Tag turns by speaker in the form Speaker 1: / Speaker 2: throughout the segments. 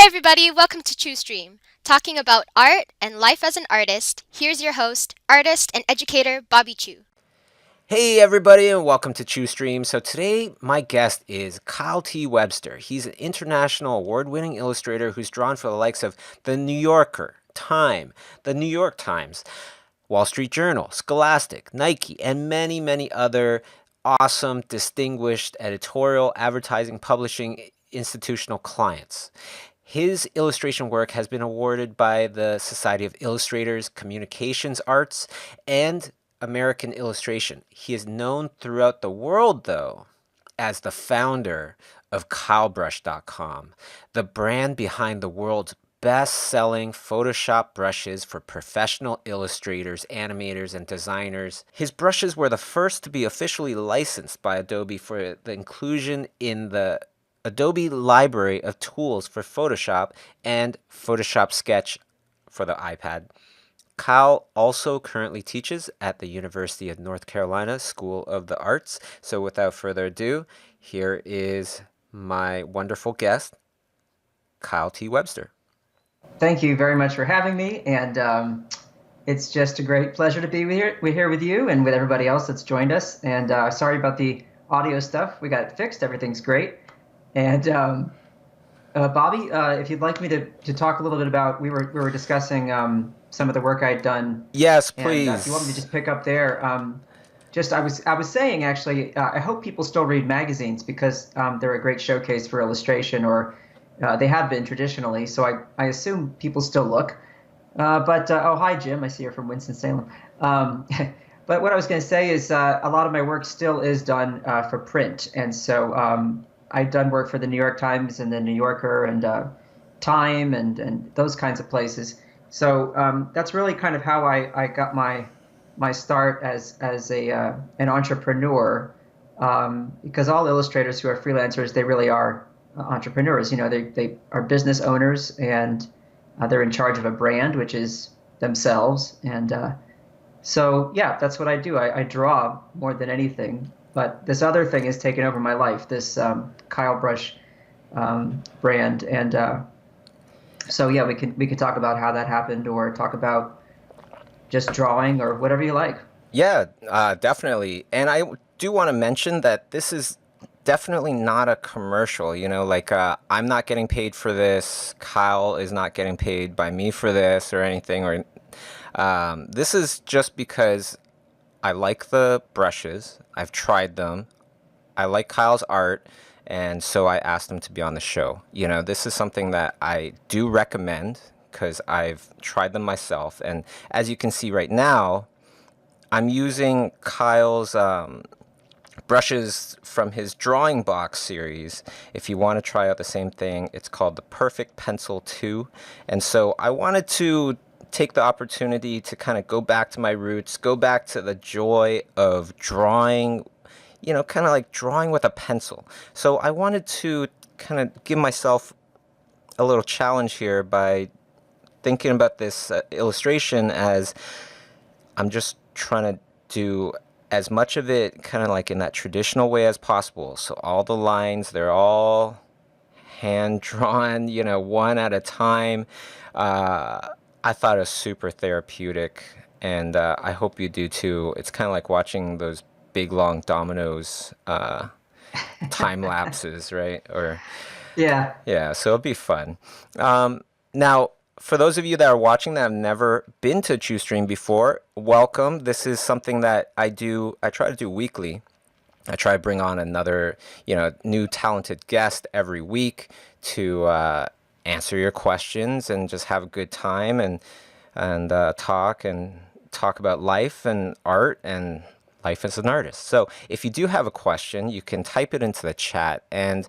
Speaker 1: everybody, welcome to TrueStream, talking about art and life as an artist. Here's your host, artist and educator Bobby Chu.
Speaker 2: Hey everybody, and welcome to ChewStream. So today my guest is Kyle T Webster. He's an international award-winning illustrator who's drawn for the likes of The New Yorker, Time, The New York Times, Wall Street Journal, Scholastic, Nike, and many, many other awesome, distinguished editorial, advertising, publishing, institutional clients. His illustration work has been awarded by the Society of Illustrators, Communications Arts, and American Illustration. He is known throughout the world, though, as the founder of KyleBrush.com, the brand behind the world's best-selling Photoshop brushes for professional illustrators, animators, and designers. His brushes were the first to be officially licensed by Adobe for the inclusion in the Adobe library of tools for Photoshop and Photoshop Sketch for the iPad. Kyle also currently teaches at the University of North Carolina School of the Arts. So without further ado, here is my wonderful guest, Kyle T. Webster.
Speaker 3: Thank you very much for having me, and it's just a great pleasure to be here with you and with everybody else that's joined us. And sorry about the audio stuff. We got it fixed. Everything's great. And Bobby, if you'd like me to talk a little bit about, we were discussing some of the work I'd done.
Speaker 2: Yes,
Speaker 3: And
Speaker 2: please.
Speaker 3: if you want me to just pick up there, I was saying actually, I hope people still read magazines because they're a great showcase for illustration, or they have been traditionally. So I assume people still look. Oh, hi Jim, I see you're from Winston-Salem. But what I was going to say is a lot of my work still is done for print, and so I've done work for the New York Times and the New Yorker and Time and those kinds of places. So that's really kind of how I got my start as an entrepreneur, because all illustrators who are freelancers, they really are entrepreneurs. You know, they are business owners, and they're in charge of a brand, which is themselves. And so yeah, that's what I do. I draw more than anything. But this other thing has taken over my life, this Kyle Brush brand. And so yeah, we can talk about how that happened, or talk about just drawing, or whatever you like.
Speaker 2: Yeah, definitely. And I do want to mention that this is definitely not a commercial. I'm not getting paid for this. Kyle is not getting paid by me for this or anything. Or this is just because I like the brushes. I've tried them. I like Kyle's art, and so I asked him to be on the show. This is something that I do recommend because I've tried them myself. And as you can see right now, I'm using Kyle's brushes from his drawing box series. If you want to try out the same thing, it's called the Perfect Pencil 2. And so I wanted to take the opportunity to kind of go back to my roots, go back to the joy of drawing, kind of like drawing with a pencil. So I wanted to kind of give myself a little challenge here by thinking about this illustration as I'm just trying to do as much of it kind of like in that traditional way as possible. So all the lines, they're all hand drawn, one at a time. I thought it was super therapeutic, and I hope you do too. It's kind of like watching those big long dominoes time lapses, right? Or
Speaker 3: Yeah.
Speaker 2: yeah, so it'll be fun. Now, for those of you that are watching that have never been to ChewStream before, welcome. This is something that I try to do weekly. I try to bring on another, new talented guest every week to answer your questions and just have a good time and talk about life and art and life as an artist. So if you do have a question, you can type it into the chat, and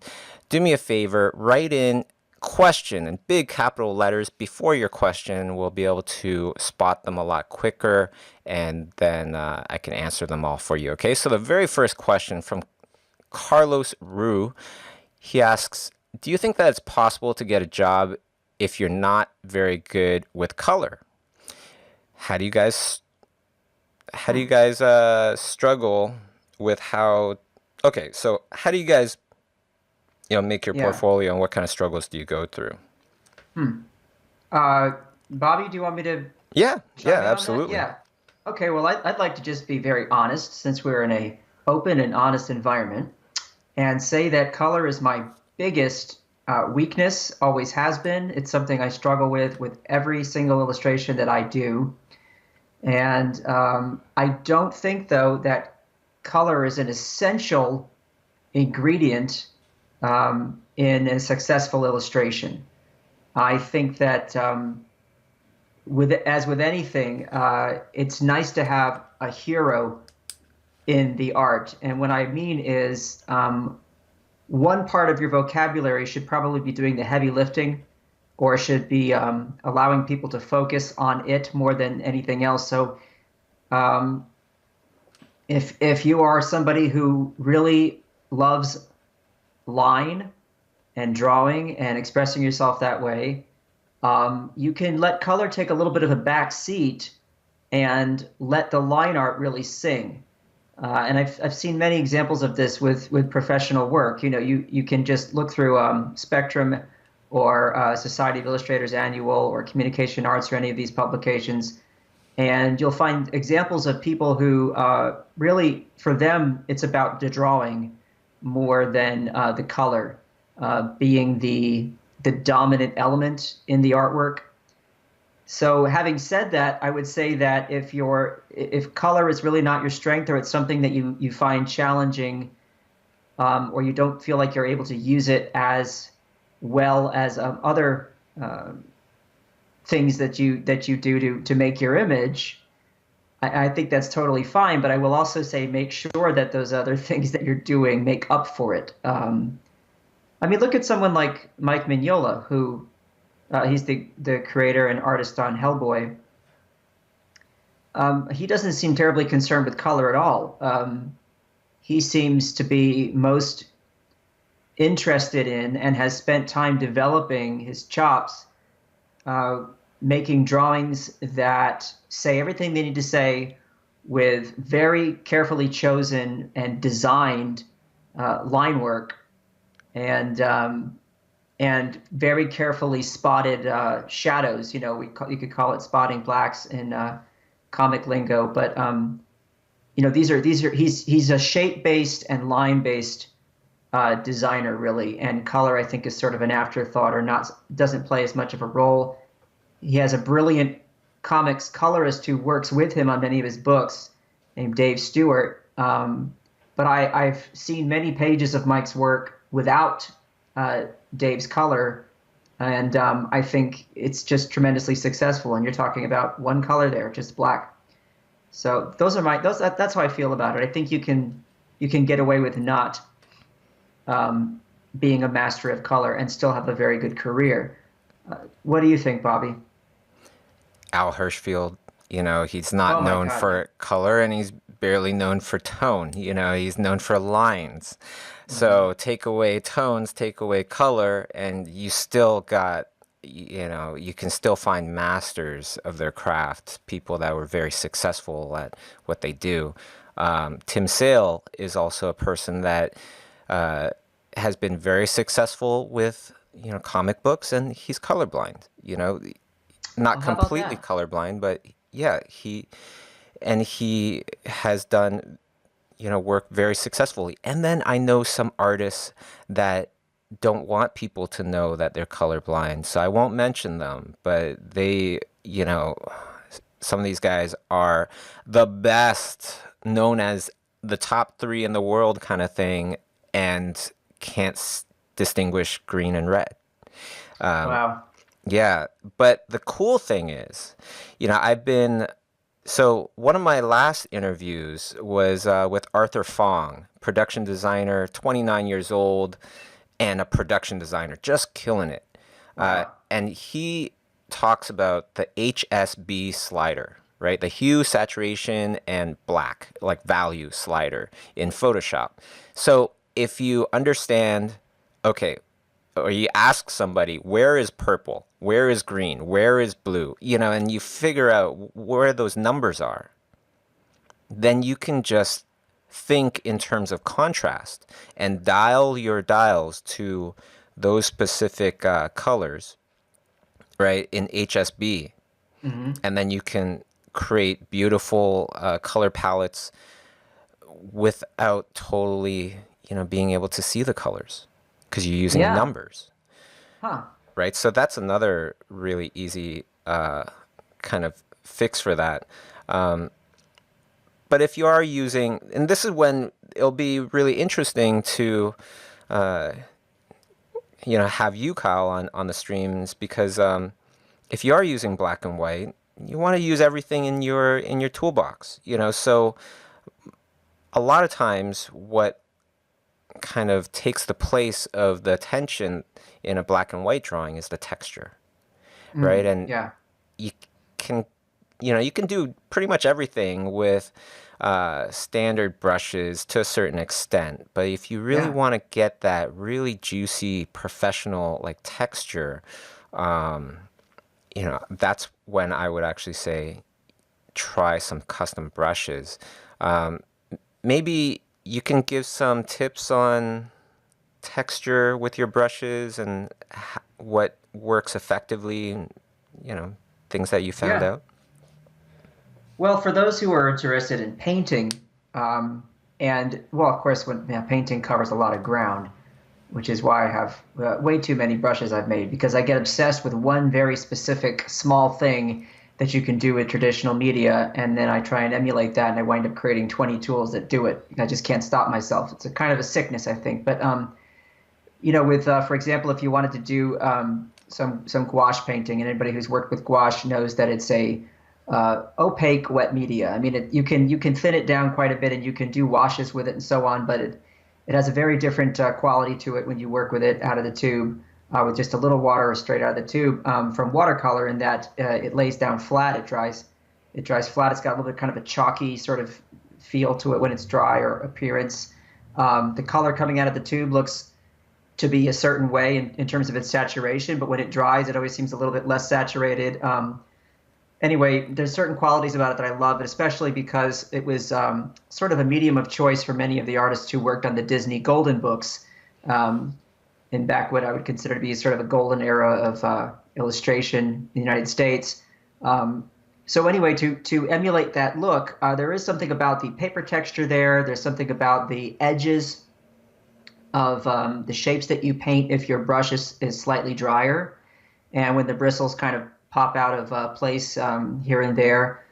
Speaker 2: do me a favor, write in question in big capital letters before your question. We'll be able to spot them a lot quicker, and then I can answer them all for you. Okay, so the very first question from Carlos Rue, he asks, do you think that it's possible to get a job if you're not very good with color? How do you guys struggle with how? Okay, so how do you guys make your
Speaker 3: Yeah.
Speaker 2: portfolio, and what kind of struggles do you go through?
Speaker 3: Hmm. Uh, Bobby, do you want me to
Speaker 2: Yeah, yeah,
Speaker 3: chime in on that?
Speaker 2: absolutely.
Speaker 3: Yeah. Okay, well, I'd like to just be very honest since we're in a open and honest environment and say that color is my biggest weakness, always has been. It's something I struggle with every single illustration that I do. And I don't think, though, that color is an essential ingredient in a successful illustration. I think that as with anything, it's nice to have a hero in the art. And what I mean is, one part of your vocabulary should probably be doing the heavy lifting, or should be allowing people to focus on it more than anything else. So, um, if you are somebody who really loves line and drawing and expressing yourself that way, you can let color take a little bit of a back seat and let the line art really sing. And I've seen many examples of this with professional work. You know, you can just look through Spectrum or Society of Illustrators Annual or Communication Arts or any of these publications, and you'll find examples of people who really, for them, it's about the drawing more than the color being the dominant element in the artwork. So having said that, I would say that if color is really not your strength, or it's something that you find challenging, or you don't feel like you're able to use it as well as other things that you do to make your image, I think that's totally fine. But I will also say make sure that those other things that you're doing make up for it. I mean, look at someone like Mike Mignola, who he's the creator and artist on Hellboy. He doesn't seem terribly concerned with color at all. He seems to be most interested in and has spent time developing his chops, uh, making drawings that say everything they need to say with very carefully chosen and designed line work and very carefully spotted shadows. You know, you could call it spotting blacks in comic lingo, but you know, these are he's a shape based and line based designer really, and color I think is sort of an afterthought or not doesn't play as much of a role. He has a brilliant comics colorist who works with him on many of his books, named Dave Stewart. But I've seen many pages of Mike's work without uh, Dave's color, and I think it's just tremendously successful. And you're talking about one color there, just black. So those are that's how I feel about it. I think you can get away with not being a master of color and still have a very good career. What do you think, Bobby?
Speaker 2: Al Hirschfield, he's not
Speaker 3: Oh my
Speaker 2: known
Speaker 3: God, yeah.
Speaker 2: for color and he's barely known for tone. He's known for lines.
Speaker 3: Hmm.
Speaker 2: So take away tones, take away color, and you still got, you can still find masters of their craft, people that were very successful at what they do. Tim Sale is also a person that uh, has been very successful with, comic books, and he's colorblind.
Speaker 3: Oh,
Speaker 2: Not
Speaker 3: how about
Speaker 2: completely
Speaker 3: that?
Speaker 2: colorblind, but yeah, he has done, work very successfully. And then I know some artists that don't want people to know that they're colorblind, so I won't mention them, but some of these guys are the best, known as the top three in the world kind of thing, and can't distinguish green and red.
Speaker 3: Wow.
Speaker 2: Yeah, but the cool thing is, I've been so one of my last interviews was with Arthur Fong, production designer, 29 years old, and a production designer, just killing it.
Speaker 3: Wow.
Speaker 2: And he talks about the HSB slider, right? The hue, saturation, and black, like value slider in Photoshop. So if you understand, okay, or you ask somebody, where is purple? Where is green? Where is blue? And you figure out where those numbers are, then you can just think in terms of contrast and dial your dials to those specific colors. right, in HSB,
Speaker 3: Hmm.
Speaker 2: and then you can create beautiful color palettes without totally, being able to see the colors because you're using
Speaker 3: Yeah.
Speaker 2: numbers,
Speaker 3: Huh.
Speaker 2: right? So that's another really easy kind of fix for that. But if you are using, and this is when it'll be really interesting to, have you, Kyle, on the streams because if you are using black and white, you want to use everything in your toolbox, So a lot of times, what kind of takes the place of the attention in a black and white drawing is the texture, right?
Speaker 3: Mm,
Speaker 2: And
Speaker 3: yeah.
Speaker 2: you can, you can do pretty much everything with standard brushes to a certain extent. But if you really
Speaker 3: Yeah.
Speaker 2: want to get that really juicy professional like texture, that's when I would actually say try some custom brushes. Maybe you can give some tips on texture with your brushes and what works effectively, you know, things that you found
Speaker 3: Yeah.
Speaker 2: out.
Speaker 3: Well, for those who are interested in painting, and well, of course, when painting covers a lot of ground, which is why I have way too many brushes I've made because I get obsessed with one very specific small thing that you can do with traditional media, and then I try and emulate that, and I wind up creating 20 tools that do it. I just can't stop myself. It's a kind of a sickness, I think. But with for example, if you wanted to do some gouache painting, and anybody who's worked with gouache knows that it's a opaque wet media. I mean, you can thin it down quite a bit, and you can do washes with it and so on, but it has a very different quality to it when you work with it out of the tube with just a little water or straight out of the tube from watercolor. In that it lays down flat, it dries flat. It's got a little bit kind of a chalky sort of feel to it when it's dry or appearance. The color coming out of the tube looks to be a certain way in terms of its saturation, but when it dries, it always seems a little bit less saturated. Anyway, there's certain qualities about it that I love, especially because it was sort of a medium of choice for many of the artists who worked on the Disney Golden books um, in back what I would consider to be sort of a golden era of illustration in the United States. So anyway, to emulate that look, there is something about the paper texture there. There's something about the edges of the shapes that you paint if your brush is slightly drier, and when the bristles kind of pop out of place here and there.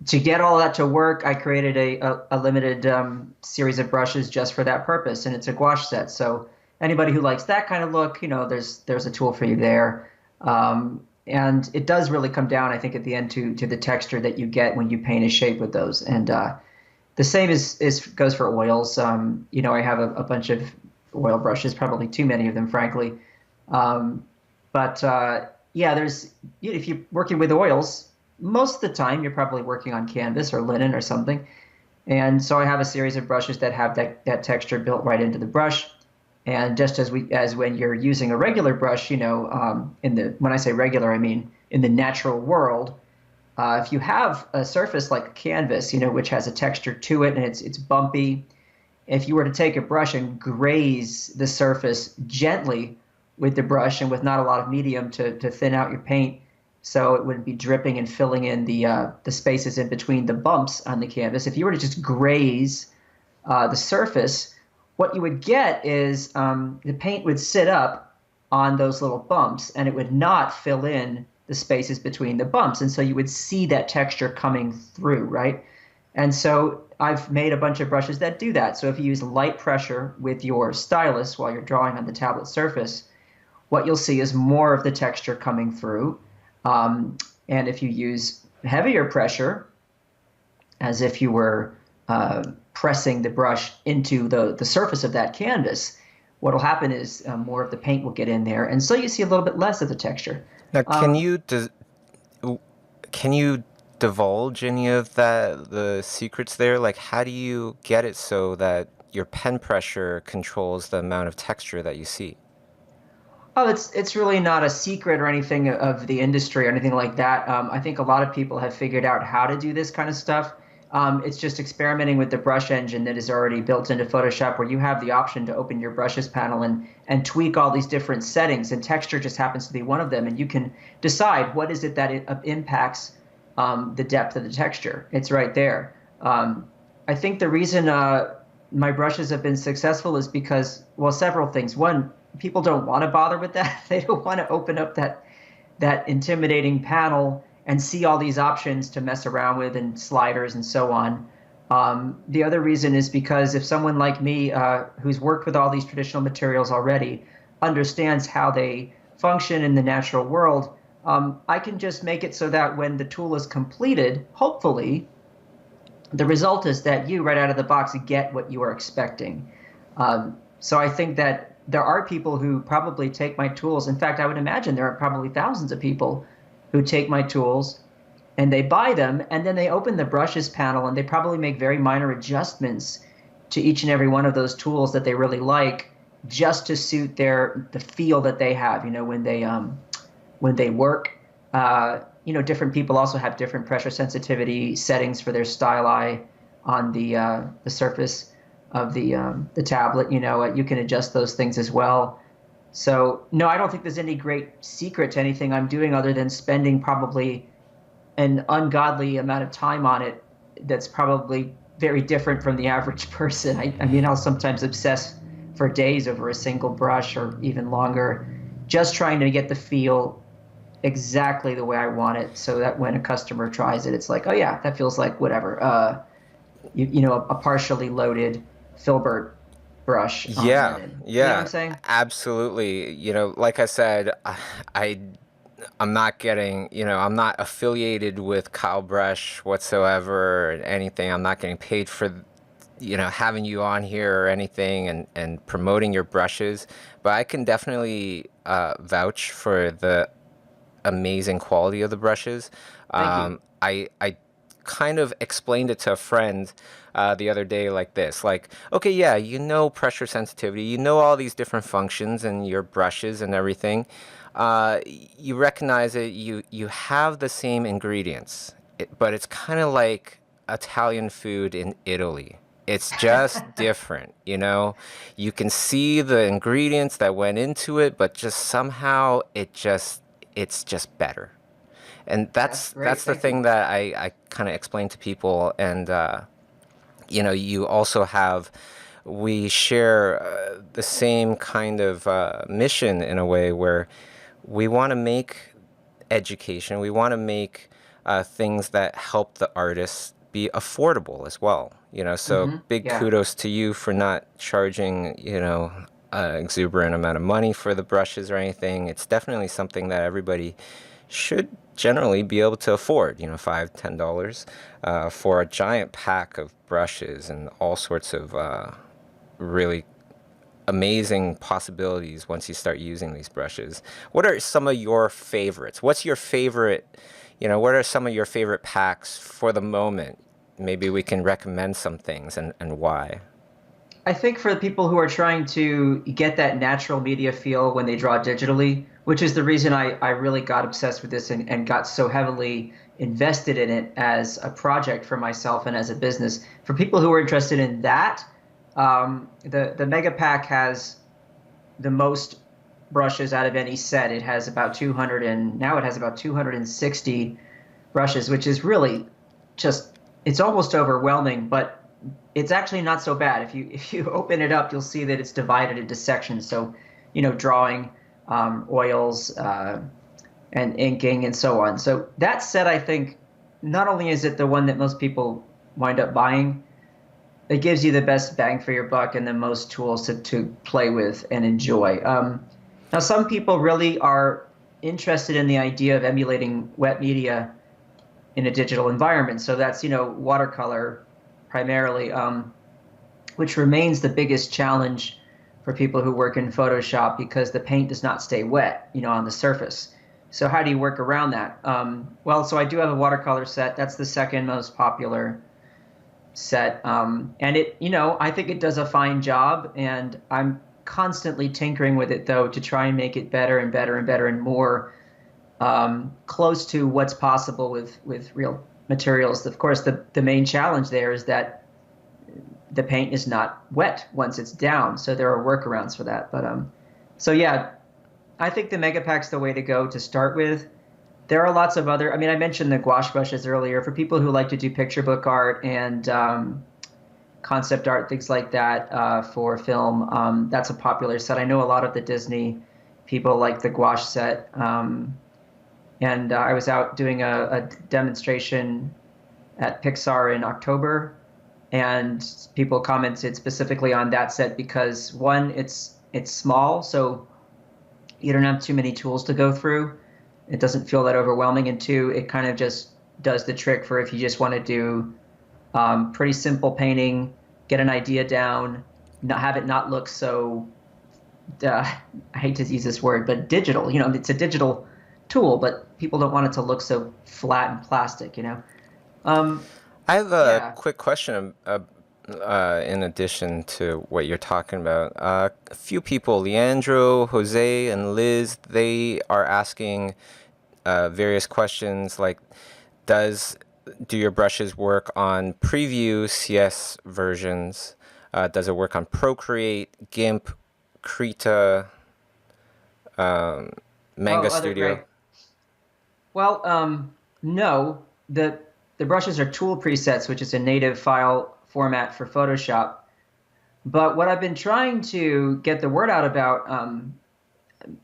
Speaker 3: To get all that to work, I created a limited series of brushes just for that purpose, and it's a gouache set. So anybody who likes that kind of look, there's a tool for you there. And it does really come down, I think, at the end to the texture that you get when you paint a shape with those. And the same is goes for oils. I have a bunch of oil brushes, probably too many of them, frankly. Um, but yeah, if you're working with oils, most of the time you're probably working on canvas or linen or something. And so I have a series of brushes that have that texture built right into the brush. And just as when you're using a regular brush, when I say regular, I mean in the natural world. If you have a surface like a canvas, which has a texture to it and it's bumpy, if you were to take a brush and graze the surface gently with the brush and with not a lot of medium to thin out your paint, so it wouldn't be dripping and filling in the spaces in between the bumps on the canvas. If you were to just graze the surface, what you would get is the paint would sit up on those little bumps, and it would not fill in the spaces between the bumps, and so you would see that texture coming through, right? And so I've made a bunch of brushes that do that. So if you use light pressure with your stylus while you're drawing on the tablet surface, what you'll see is more of the texture coming through. And if you use heavier pressure, as if you were pressing the brush into the surface of that canvas, what will happen is more of the paint will get in there. And so you see a little bit less of the texture.
Speaker 2: Now,
Speaker 3: Um,
Speaker 2: can you divulge any of the secrets there? Like, how do you get it so that your pen pressure controls the amount of texture that you see?
Speaker 3: Oh, it's really not a secret or anything of the industry or anything like that. I think a lot of people have figured out how to do this kind of stuff. It's just experimenting with the brush engine that is already built into Photoshop, where you have the option to open your brushes panel and tweak all these different settings, and texture just happens to be one of them. And you can decide what is it that impacts the depth of the texture. It's right there. I think the reason my brushes have been successful is because, well, several things. One, people don't want to bother with that. They don't want to open up that intimidating panel and see all these options to mess around with and sliders and so on. The other reason is because if someone like me, who's worked with all these traditional materials already, understands how they function in the natural world, I can just make it so that when the tool is completed, hopefully, the result is that you, right out of the box, get what you are expecting. So I think that there are people who probably take my tools. In fact, I would imagine there are probably thousands of people who take my tools and they buy them, and then they open the brushes panel and they probably make very minor adjustments to each and every one of those tools that they really like, just to suit the feel that they have, when they work. Different people also have different pressure sensitivity settings for their styli on the surface of the tablet. You can adjust those things as well. So no, I don't think there's any great secret to anything I'm doing other than spending probably an ungodly amount of time on it. That's probably very different from the average person. I mean, I'll sometimes obsess for days over a single brush or even longer, just trying to get the feel exactly the way I want it, so that when a customer tries it, it's like, oh yeah, that feels like whatever, a partially loaded filbert brush on
Speaker 2: Yeah,
Speaker 3: linen. You know what I'm
Speaker 2: yeah,
Speaker 3: saying?
Speaker 2: absolutely. Like I said, I I'm not getting, I'm not affiliated with Kyle Brush whatsoever or anything. I'm not getting paid for, having you on here or anything and promoting your brushes. But I can definitely vouch for the amazing quality of the brushes.
Speaker 3: Thank you.
Speaker 2: I kind of explained it to a friend the other day like this, like, okay, yeah, pressure sensitivity, all these different functions and your brushes and everything. You recognize it, you have the same ingredients, but it's kind of like Italian food in Italy. It's just different, You can see the ingredients that went into it, but just somehow it's just better. And
Speaker 3: That's
Speaker 2: that's
Speaker 3: great.
Speaker 2: the
Speaker 3: Thank you.
Speaker 2: thing that I kind of explain to people. And you also have, we share the same kind of mission in a way where we want to make education, we want to make things that help the artists be affordable as well. So big
Speaker 3: Yeah.
Speaker 2: kudos to you for not charging, exuberant amount of money for the brushes or anything. It's definitely something that everybody should generally be able to afford, $5, $10 for a giant pack of brushes and all sorts of really amazing possibilities once you start using these brushes. What are some of your favorites? What's your favorite, what are some of your favorite packs for the moment? Maybe we can recommend some things and why.
Speaker 3: I think for the people who are trying to get that natural media feel when they draw digitally, which is the reason I really got obsessed with this and got so heavily invested in it as a project for myself and as a business. For people who are interested in that, the Mega Pack has the most brushes out of any set. It has about 200, and now it has about 260 brushes, which is really just, it's almost overwhelming, but it's actually not so bad. If you open it up, you'll see that it's divided into sections. So, drawing, oils, and inking, and so on. So that set, I think, not only is it the one that most people wind up buying, it gives you the best bang for your buck and the most tools to play with and enjoy. Now, some people really are interested in the idea of emulating wet media in a digital environment. So that's, watercolor primarily, which remains the biggest challenge for people who work in Photoshop because the paint does not stay wet, on the surface. So how do you work around that? Well, so I do have a watercolor set. That's the second most popular set. And it, I think it does a fine job, and I'm constantly tinkering with it though to try and make it better and better and better and more close to what's possible with real materials. Of course, the main challenge there is that the paint is not wet once it's down, so there are workarounds for that. But so yeah, I think the Megapack's the way to go to start with. There are lots of other. I mean, I mentioned the gouache brushes earlier. For people who like to do picture book art and concept art, things like that for film, that's a popular set. I know a lot of the Disney people like the gouache set. And I was out doing a demonstration at Pixar in October, and people commented specifically on that set because one, it's small, so you don't have too many tools to go through. It doesn't feel that overwhelming, and two, it kind of just does the trick for if you just want to do pretty simple painting, get an idea down, not have it not look so. I hate to use this word, but digital. You know, it's a digital tool, but people don't want it to look so flat and plastic. You know.
Speaker 2: I have a
Speaker 3: Yeah.
Speaker 2: quick question in addition to what you're talking about. A few people, Leandro, Jose, and Liz, they are asking various questions like, do your brushes work on Preview CS versions? Does it work on Procreate, GIMP, Krita,
Speaker 3: Oh,
Speaker 2: Manga
Speaker 3: other
Speaker 2: Studio?
Speaker 3: great. Well, no. The brushes are tool presets, which is a native file format for Photoshop. But what I've been trying to get the word out about,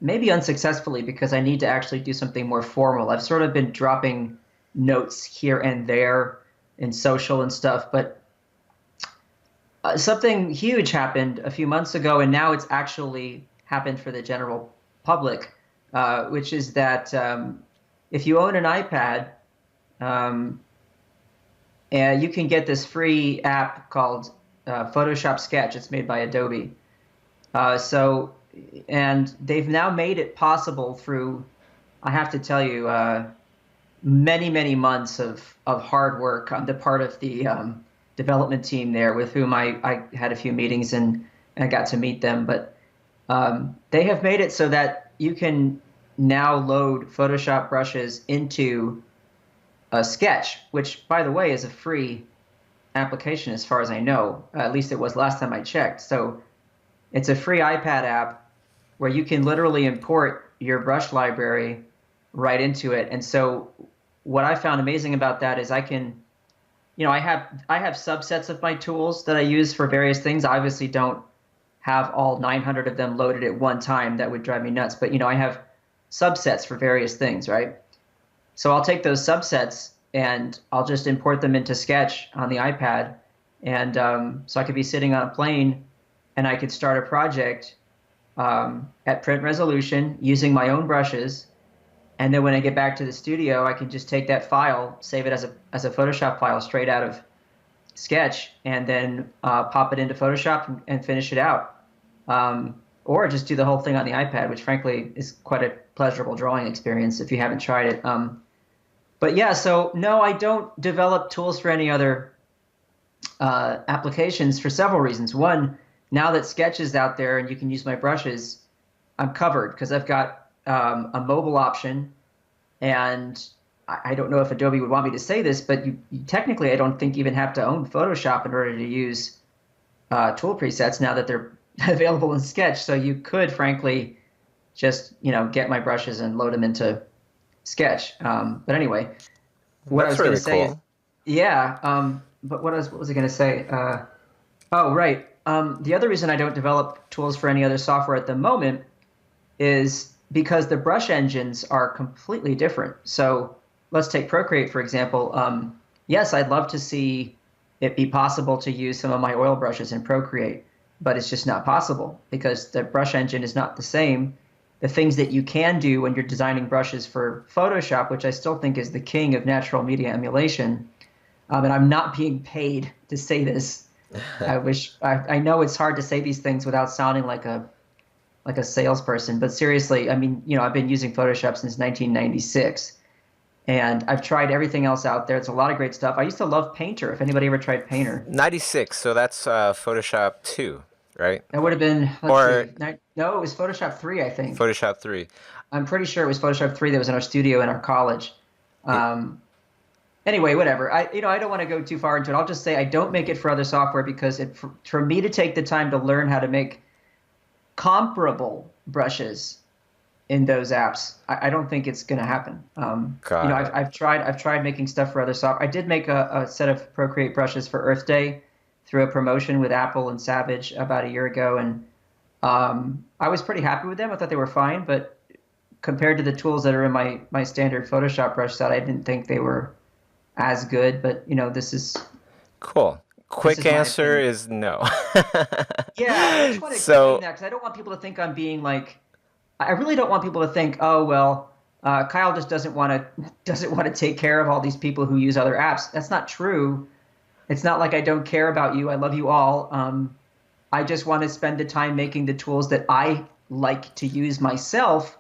Speaker 3: maybe unsuccessfully because I need to actually do something more formal. I've sort of been dropping notes here and there in social and stuff, but something huge happened a few months ago, and now it's actually happened for the general public, which is that if you own an iPad, um, you can get this free app called Photoshop Sketch. It's made by Adobe. So, and they've now made it possible through, I have to tell you, many, many months of hard work on the part of the development team there, with whom I had a few meetings and I got to meet them. But they have made it so that you can now load Photoshop brushes into a Sketch, which, by the way, is a free application as far as I know. At least it was last time I checked. So it's a free iPad app where you can literally import your brush library right into it. And so what I found amazing about that is I can, you know, I have subsets of my tools that I use for various things. I obviously don't have all 900 of them loaded at one time. That would drive me nuts. But, you know, I have subsets for various things, right? So I'll take those subsets and I'll just import them into Sketch on the iPad. And so I could be sitting on a plane and I could start a project at print resolution using my own brushes. And then when I get back to the studio, I can just take that file, save it as a Photoshop file straight out of Sketch, and then pop it into Photoshop and finish it out. Or just do the whole thing on the iPad, which frankly is quite a pleasurable drawing experience if you haven't tried it. But yeah, so no, I don't develop tools for any other applications for several reasons. One, now that Sketch is out there and you can use my brushes, I'm covered because I've got a mobile option, and I don't know if Adobe would want me to say this, but you technically, I don't think, even have to own Photoshop in order to use tool presets now that they're available in Sketch. So you could, frankly, just get my brushes and load them into Sketch. But anyway, what I
Speaker 2: That's
Speaker 3: was going to
Speaker 2: really
Speaker 3: say is,
Speaker 2: cool.
Speaker 3: yeah. But what was I going to say? Oh, right. The other reason I don't develop tools for any other software at the moment is because the brush engines are completely different. So let's take Procreate, for example. Yes, I'd love to see it be possible to use some of my oil brushes in Procreate, but it's just not possible because the brush engine is not the same. The things that you can do when you're designing brushes for Photoshop, which I still think is the king of natural media emulation, and I'm not being paid to say this. I know it's hard to say these things without sounding like a salesperson, but seriously, I mean, I've been using Photoshop since 1996, and I've tried everything else out there. It's a lot of great stuff. I used to love Painter. If anybody ever tried Painter,
Speaker 2: 96, so that's Photoshop 2, right?
Speaker 3: that would have been, let's
Speaker 2: Or
Speaker 3: see, no, it was Photoshop 3, I think.
Speaker 2: Photoshop 3.
Speaker 3: I'm pretty sure it was Photoshop 3 that was in our studio in our college.
Speaker 2: It,
Speaker 3: Um, Anyway, whatever. I don't want to go too far into it. I'll just say I don't make it for other software because for me to take the time to learn how to make comparable brushes in those apps, I don't think it's going to happen.
Speaker 2: Got it.
Speaker 3: I've tried making stuff for other software. I did make a set of Procreate brushes for Earth Day through a promotion with Apple and Savage about a year ago, and I was pretty happy with them. I thought they were fine, but compared to the tools that are in my standard Photoshop brush set, I didn't think they were as good. But
Speaker 2: Cool.
Speaker 3: this
Speaker 2: Quick
Speaker 3: is my
Speaker 2: answer
Speaker 3: opinion.
Speaker 2: is no.
Speaker 3: Yeah, I just want to explain
Speaker 2: So,
Speaker 3: that because I don't want people to think I'm being like. I really don't want people to think, oh well, Kyle just doesn't want to take care of all these people who use other apps. That's not true. It's not like I don't care about you. I love you all. I just want to spend the time making the tools that I like to use myself,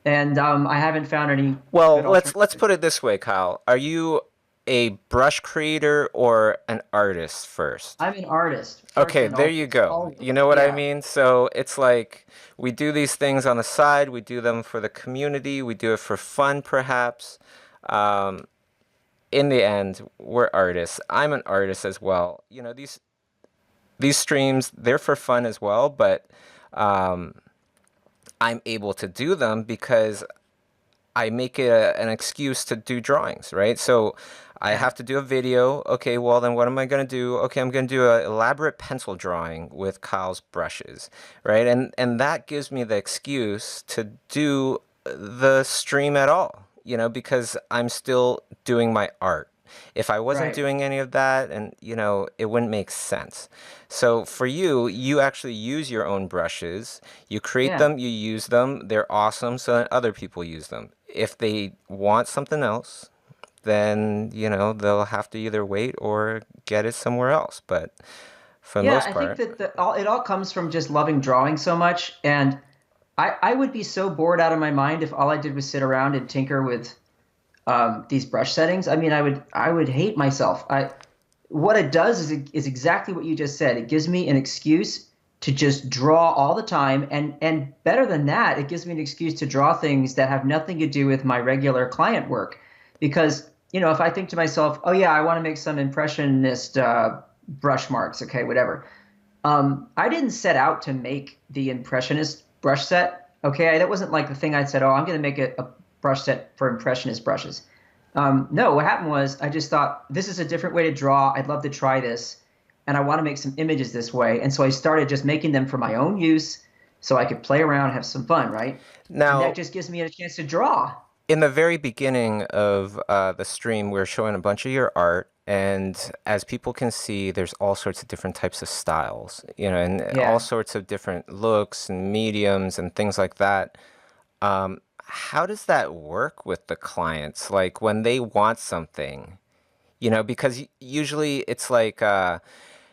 Speaker 3: and I haven't found any
Speaker 2: well,
Speaker 3: good
Speaker 2: let's
Speaker 3: alternatives.
Speaker 2: put it this way, Kyle. Are you a brush creator or an artist first?
Speaker 3: I'm an artist first
Speaker 2: Okay,
Speaker 3: and
Speaker 2: there you
Speaker 3: always,
Speaker 2: go. You
Speaker 3: always.
Speaker 2: know what I
Speaker 3: Yeah,
Speaker 2: mean? So it's like we do these things on the side, we do them for the community, we do it for fun, perhaps. Um, in the end, we're artists. I'm an artist as well. These streams, they're for fun as well, but um, I'm able to do them because I make it an excuse to do drawings, right? So I
Speaker 3: yeah,
Speaker 2: have to do a video. Okay, well, then what am I going to do? Okay, I'm going to do an elaborate pencil drawing with Kyle's brushes, right? And that gives me the excuse to do the stream at all, because I'm still doing my art. If I wasn't
Speaker 3: right.
Speaker 2: doing any of that, and it wouldn't make sense. So for you, you actually use your own brushes. You create
Speaker 3: Yeah.
Speaker 2: them, you use them. They're awesome, so that other people use them. If they want something else, then they'll have to either wait or get it somewhere else. But for the
Speaker 3: Yeah,
Speaker 2: most
Speaker 3: I think
Speaker 2: part,
Speaker 3: that it all comes from just loving drawing so much, and I would be so bored out of my mind if all I did was sit around and tinker with these brush settings. I mean, I would hate myself. What it does is exactly what you just said. It gives me an excuse to just draw all the time, and better than that, it gives me an excuse to draw things that have nothing to do with my regular client work. Because if I think to myself, oh yeah, I want to make some impressionist brush marks, okay, whatever. I didn't set out to make the impressionist brush set. Okay, that wasn't like the thing I said. Oh, I'm going to make a brush set for impressionist brushes. No, what happened was I just thought this is a different way to draw. I'd love to try this, and I want to make some images this way. And so I started just making them for my own use, so I could play around, and have some fun, right? And that
Speaker 2: now
Speaker 3: just gives me a chance to draw.
Speaker 2: in the very beginning of the stream, we're showing a bunch of your art, and as people can see, there's all sorts of different types of styles, and all
Speaker 3: Yeah.
Speaker 2: sorts of different looks and mediums and things like that. How does that work with the clients? Like when they want something, because usually it's like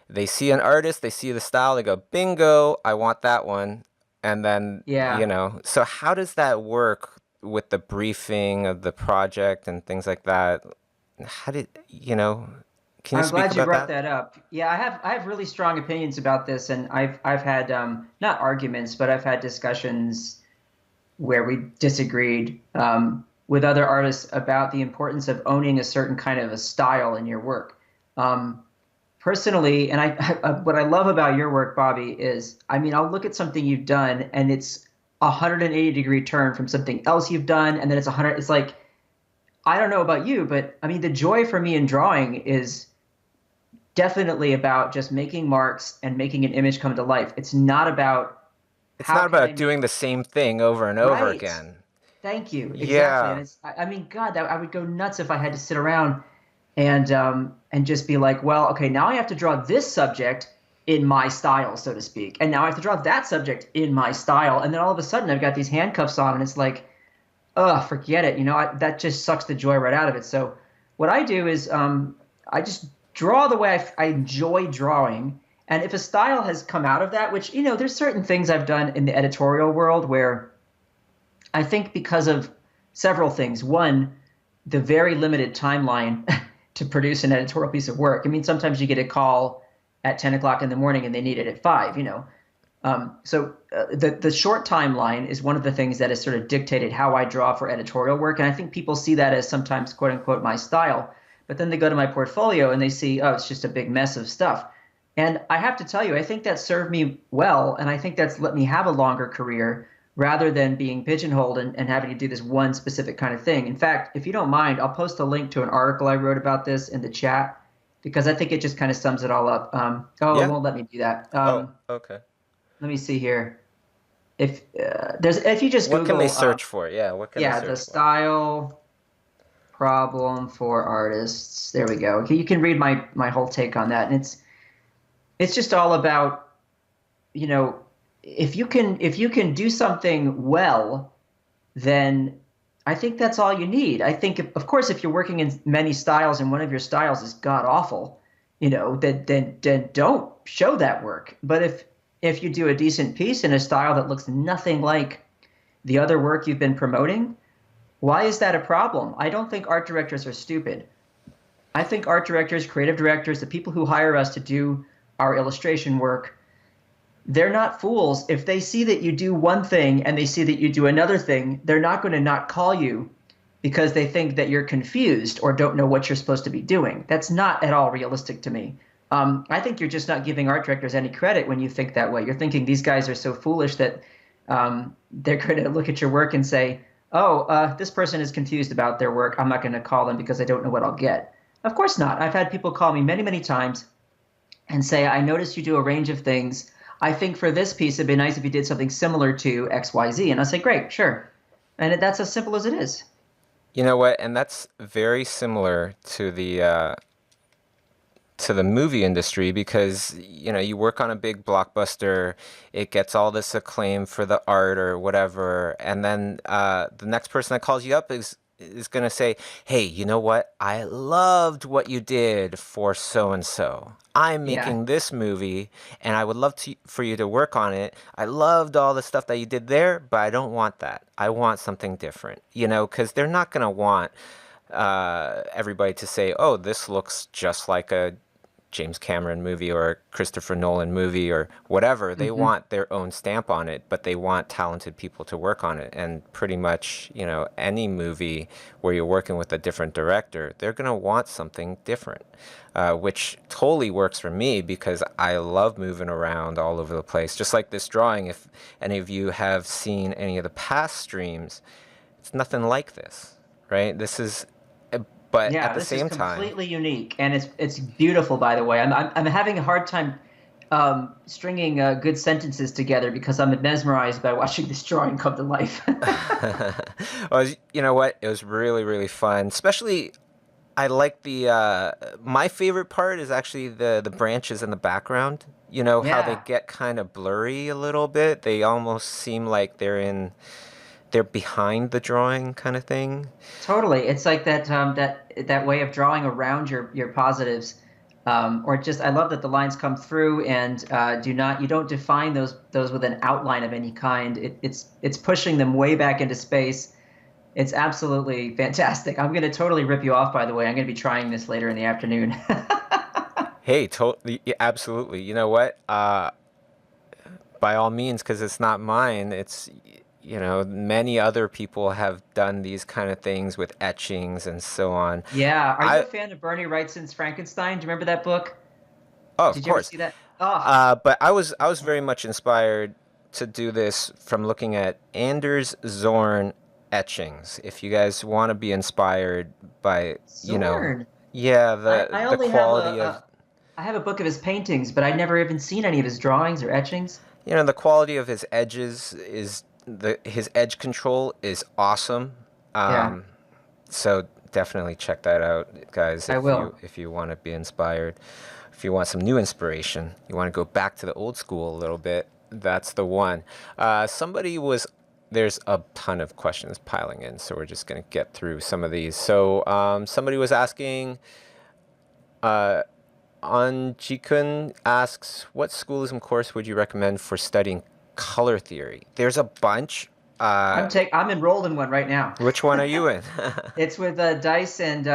Speaker 2: they see an artist, they see the style, they go, bingo, I want that one. And then,
Speaker 3: Yeah.
Speaker 2: so how does that work with the briefing of the project and things like that? Can you
Speaker 3: I'm
Speaker 2: speak
Speaker 3: glad you
Speaker 2: about
Speaker 3: brought
Speaker 2: that?
Speaker 3: that up. Yeah, I have really strong opinions about this, and I've had not arguments, but I've had discussions where we disagreed with other artists about the importance of owning a certain kind of a style in your work. Um, Personally, and what I love about your work, Bobby, is I mean, I'll look at something you've done, and it's a 180-degree turn from something else you've done, and then it's 100. It's like I don't know about you, but I mean, the joy for me in drawing is definitely about just making marks and making an image come to life. It's not about
Speaker 2: It's
Speaker 3: how
Speaker 2: not
Speaker 3: can I
Speaker 2: about
Speaker 3: make
Speaker 2: doing the same thing over and over
Speaker 3: right.
Speaker 2: again.
Speaker 3: Thank you. Exactly. And
Speaker 2: Yeah.
Speaker 3: I mean, God, I would go nuts if I had to sit around and just be like, well, okay, now I have to draw this subject in my style, so to speak, and now I have to draw that subject in my style, and then all of a sudden I've got these handcuffs on, and it's like, ugh, forget it. That just sucks the joy right out of it. So what I do is I just draw the way I enjoy drawing. And if a style has come out of that, which, there's certain things I've done in the editorial world where I think because of several things. One, the very limited timeline to produce an editorial piece of work. I mean, sometimes you get a call at 10 o'clock in the morning and they need it at 5. The short timeline is one of the things that has sort of dictated how I draw for editorial work, and I think people see that as sometimes quote unquote my style. But then they go to my portfolio and they see, oh, it's just a big mess of stuff. And I have to tell you, I think that served me well, and I think that's let me have a longer career rather than being pigeonholed and having to do this one specific kind of thing. In fact, if you don't mind, I'll post a link to an article I wrote about this in the chat because I think it just kind of sums it all up. It
Speaker 2: Yeah.
Speaker 3: won't let me do that.
Speaker 2: Oh, okay.
Speaker 3: Let me see here. If you just
Speaker 2: What can they
Speaker 3: Google
Speaker 2: search for? Yeah, what can they
Speaker 3: the
Speaker 2: search for?
Speaker 3: style problem for artists. There we go. Okay, you can read my whole take on that, and it's just all about, you know, if you can do something well, then I think that's all you need. I think, of course, if you're working in many styles and one of your styles is god awful, then don't show that work. But if you do a decent piece in a style that looks nothing like the other work you've been promoting, why is that a problem? I don't think art directors are stupid. I think art directors, creative directors, the people who hire us to do our illustration work, they're not fools. If they see that you do one thing and they see that you do another thing, they're not going to not call you because they think that you're confused or don't know what you're supposed to be doing. That's not at all realistic to me. I think you're just not giving art directors any credit when you think that way. You're thinking these guys are so foolish that they're going to look at your work and say, oh, this person is confused about their work. I'm not going to call them because I don't know what I'll get. Of course not. I've had people call me many, many times and say, I noticed you do a range of things. I think for this piece, it'd be nice if you did something similar to XYZ. And I say, great, sure. And that's as simple as it is.
Speaker 2: You know what? And that's very similar to the movie industry because you work on a big blockbuster, it gets all this acclaim for the art or whatever, and then the next person that calls you up is going to say, hey, you know what, I loved what you did for so and so. I'm
Speaker 3: Yeah.
Speaker 2: making this movie and I would love for you to work on it. I loved all the stuff that you did there, but I don't want that. I want something different, because they're not going to want everybody to say, oh, this looks just like a James Cameron movie or a Christopher Nolan movie or whatever. They
Speaker 3: Hmm.
Speaker 2: want their own stamp on it, but they want talented people to work on it. And pretty much, any movie where you're working with a different director, they're going to want something different, which totally works for me because I love moving around all over the place. Just like this drawing, if any of you have seen any of the past streams, it's nothing like this, right? But
Speaker 3: Yeah,
Speaker 2: at the
Speaker 3: this is
Speaker 2: same time,
Speaker 3: completely unique, and it's beautiful. By the way, I'm having a hard time stringing good sentences together because I'm mesmerized by watching this drawing come to life.
Speaker 2: well, you know what? It was really, really fun. Especially, I like my favorite part is actually the branches in the background. You know how they
Speaker 3: Yeah,
Speaker 2: get kind of blurry a little bit. They almost seem like they're behind the drawing kind of thing.
Speaker 3: totally. It's like that way of drawing around your positives, or just I love that the lines come through and you don't define those with an outline of any kind. It's pushing them way back into space. It's absolutely fantastic. I'm going to totally rip you off, by the way. I'm going to be trying this later in the afternoon.
Speaker 2: Hey, totally, yeah, absolutely. You know what? By all means, because it's not mine. It's many other people have done these kind of things with etchings and so on.
Speaker 3: Yeah. Are you a
Speaker 2: I
Speaker 3: fan of Bernie Wrightson's Frankenstein? Do you remember that book?
Speaker 2: Oh, of
Speaker 3: Did you ever
Speaker 2: course.
Speaker 3: see that? Oh,
Speaker 2: But I was very much inspired to do this from looking at Anders Zorn etchings. If you guys want to be inspired by,
Speaker 3: Zorn.
Speaker 2: yeah,
Speaker 3: I
Speaker 2: the
Speaker 3: only have
Speaker 2: quality of
Speaker 3: I have a book of his paintings, but I've never even seen any of his drawings or etchings.
Speaker 2: the quality of his edges is his edge control is awesome.
Speaker 3: Yeah,
Speaker 2: Um, so definitely check that out, guys,
Speaker 3: I will.
Speaker 2: if you want to be inspired. If you want some new inspiration, you want to go back to the old school a little bit, that's the one. There's a ton of questions piling in, so we're just going to get through some of these. So somebody was asking, Anjikun asks, what schoolism course would you recommend for studying color theory? There's a bunch.
Speaker 3: I'm enrolled in one right now.
Speaker 2: Which one are you in?
Speaker 3: It's with Dice and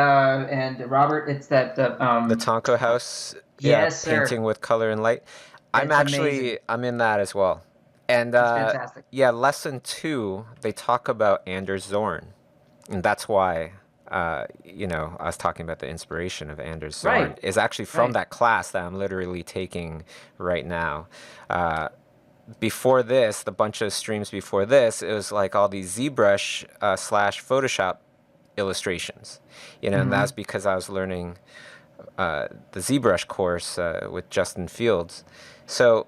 Speaker 3: Robert. It's that
Speaker 2: The Tonko House, yeah,
Speaker 3: yes,
Speaker 2: painting
Speaker 3: sir.
Speaker 2: with color and light.
Speaker 3: It's amazing.
Speaker 2: I'm in that as well. And
Speaker 3: It's fantastic.
Speaker 2: yeah, lesson 2, they talk about Anders Zorn. And that's why, I was talking about the inspiration of Anders Zorn
Speaker 3: Right.
Speaker 2: is actually from
Speaker 3: Right.
Speaker 2: that class that I'm literally taking right now. Uh, Before this, the bunch of streams before this, it was like all these ZBrush slash Photoshop illustrations, and that's
Speaker 3: Hmm.
Speaker 2: because I was learning the ZBrush course with Justin Fields. So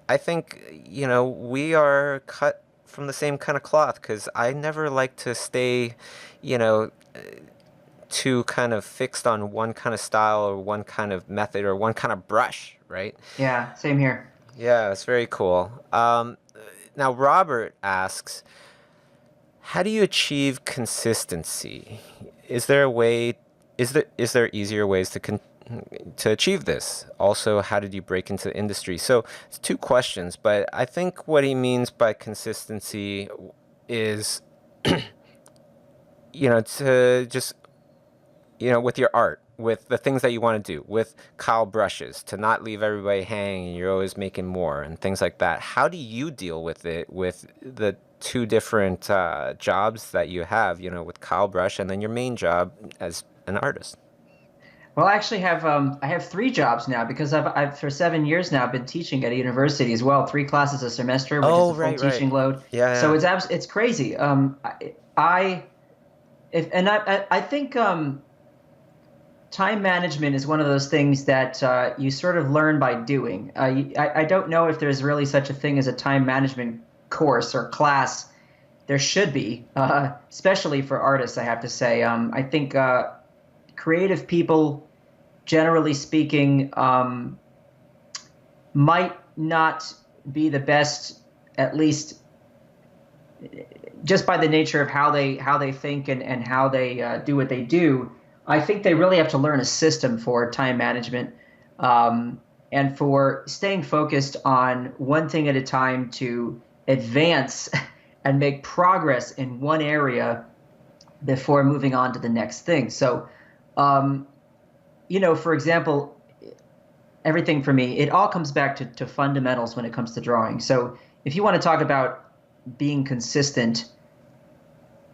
Speaker 2: I think, we are cut from the same kind of cloth because I never like to stay, you know, too kind of fixed on one kind of style or one kind of method or one kind of brush, right?
Speaker 3: Yeah. Same here.
Speaker 2: Yeah, it's very cool. Now, Robert asks, how do you achieve consistency? Is there a way? Is there easier ways to achieve this? Also, how did you break into the industry? So it's two questions, but I think what he means by consistency is, to just, with your art, with the things that you want to do, with Kyle brushes, to not leave everybody hanging. You're always making more and things like that. How do you deal with it with the two different jobs that you have, with Kyle Brush and then your main job as an artist?
Speaker 3: Well, I have 3 jobs now because I've for 7 years now been teaching at a university as well, 3 classes a semester, which is
Speaker 2: Oh,
Speaker 3: the full
Speaker 2: right, right.
Speaker 3: teaching load.
Speaker 2: Yeah,
Speaker 3: So
Speaker 2: yeah.
Speaker 3: it's crazy. I if and I think time management is one of those things that you sort of learn by doing. I don't know if there's really such a thing as a time management course or class. There should be, especially for artists, I have to say. I think creative people, generally speaking, might not be the best, at least just by the nature of how they think and how they do what they do. I think they really have to learn a system for time management, and for staying focused on one thing at a time to advance and make progress in one area before moving on to the next thing. So, um, for example, everything for me, it all comes back to fundamentals when it comes to drawing. So if you want to talk about being consistent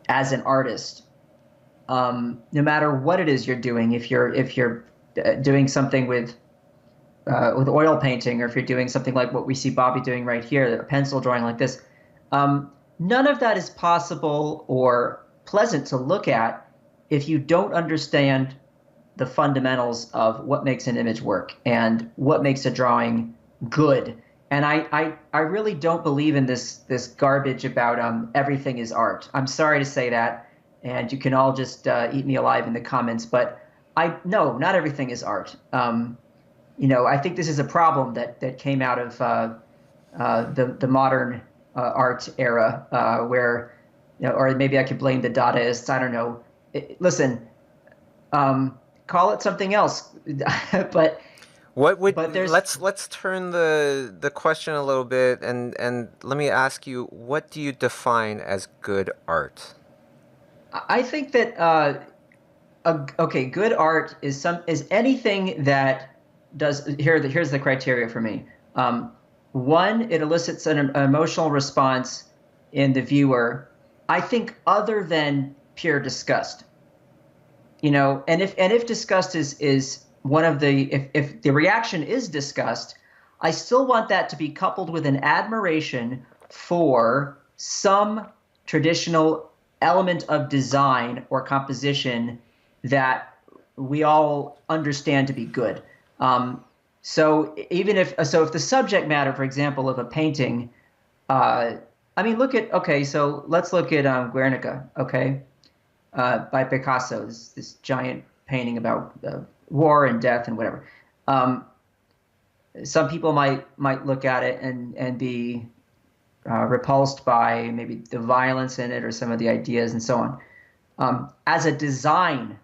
Speaker 3: as an artist, no matter what it is you're doing, if you're doing something with oil painting, or if you're doing something like what we see Bobby doing right here, a pencil drawing like this, none of that is possible or pleasant to look at if you don't understand the fundamentals of what makes an image work and what makes a drawing good. And I really don't believe in this garbage about everything is art. I'm sorry to say that, and you can all just eat me alive in the comments, but I no, not everything is art. I think this is a problem that came out of the modern art era, where, or maybe I could blame the Dadaists. I don't know. Listen, call it something else, but
Speaker 2: What would
Speaker 3: but there's
Speaker 2: let's turn the question a little bit, and let me ask you, what do you define as good art?
Speaker 3: I think that okay, good art is anything that does here's the criteria for me. One, it elicits an emotional response in the viewer. I think other than pure disgust. And if disgust is one of the if the reaction is disgust, I still want that to be coupled with an admiration for some traditional element of design or composition that we all understand to be good. So if the subject matter, for example, of a painting, I mean, so let's look at Guernica, okay, by Picasso, this giant painting about war and death and whatever. Um, some people might look at it and be repulsed by maybe the violence in it or some of the ideas and so on. As a design,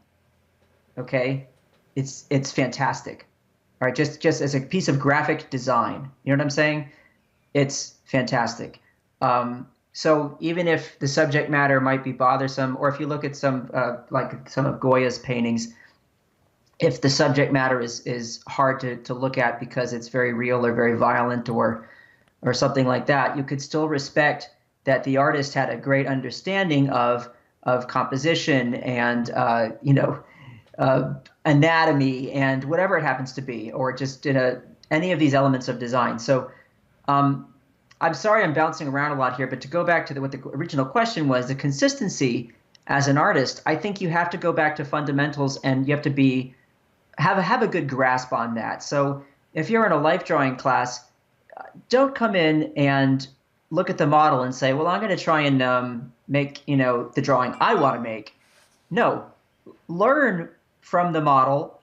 Speaker 3: okay, it's fantastic. All right, just as a piece of graphic design, you know what I'm saying? It's fantastic. So even if the subject matter might be bothersome, or if you look at some like some of Goya's paintings, if the subject matter is hard to look at because it's very real or very violent or something like that, you could still respect that the artist had a great understanding of composition and anatomy and whatever it happens to be, or just any of these elements of design. So um, I'm sorry I'm bouncing around a lot here, but to go back to what the original question was, the consistency as an artist, I think you have to go back to fundamentals and you have to have a good grasp on that. So if you're in a life drawing class, don't come in and look at the model and say, well, I'm going to try and make, the drawing I want to make. No, learn from the model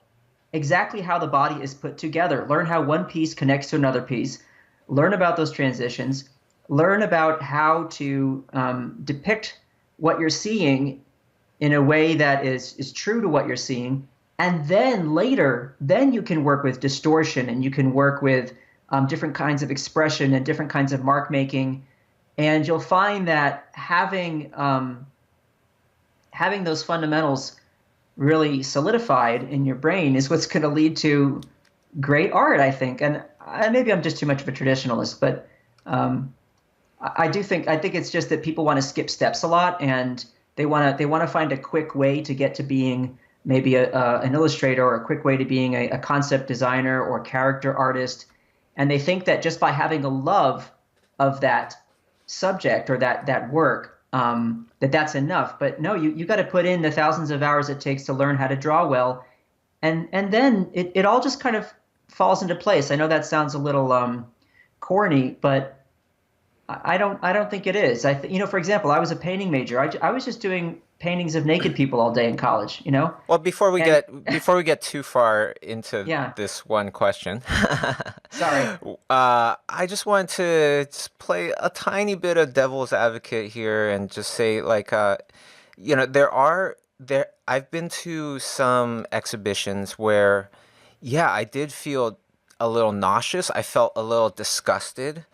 Speaker 3: exactly how the body is put together. Learn how one piece connects to another piece. Learn about those transitions. Learn about how to depict what you're seeing in a way that is true to what you're seeing. And then later, then you can work with distortion and you can work with different kinds of expression and different kinds of mark making. And you'll find that having those fundamentals really solidified in your brain is what's going to lead to great art, I think. And maybe I'm just too much of a traditionalist, but I think it's just that people want to skip steps a lot, and they want to find a quick way to get to being maybe an illustrator, or a quick way to being a concept designer or character artist, and they think that just by having a love of that subject or that work, that's enough. But no, you got to put in the thousands of hours it takes to learn how to draw well, and then it all just kind of falls into place. I know that sounds a little corny, but I don't think it is. For example, I was a painting major. I was just doing paintings of naked people all day in college.
Speaker 2: Well, before we
Speaker 3: And
Speaker 2: get too far into
Speaker 3: yeah,
Speaker 2: this one question,
Speaker 3: sorry.
Speaker 2: I just wanted to just play a tiny bit of devil's advocate here and just say, like, there I've been to some exhibitions where, yeah, I did feel a little nauseous. I felt a little disgusted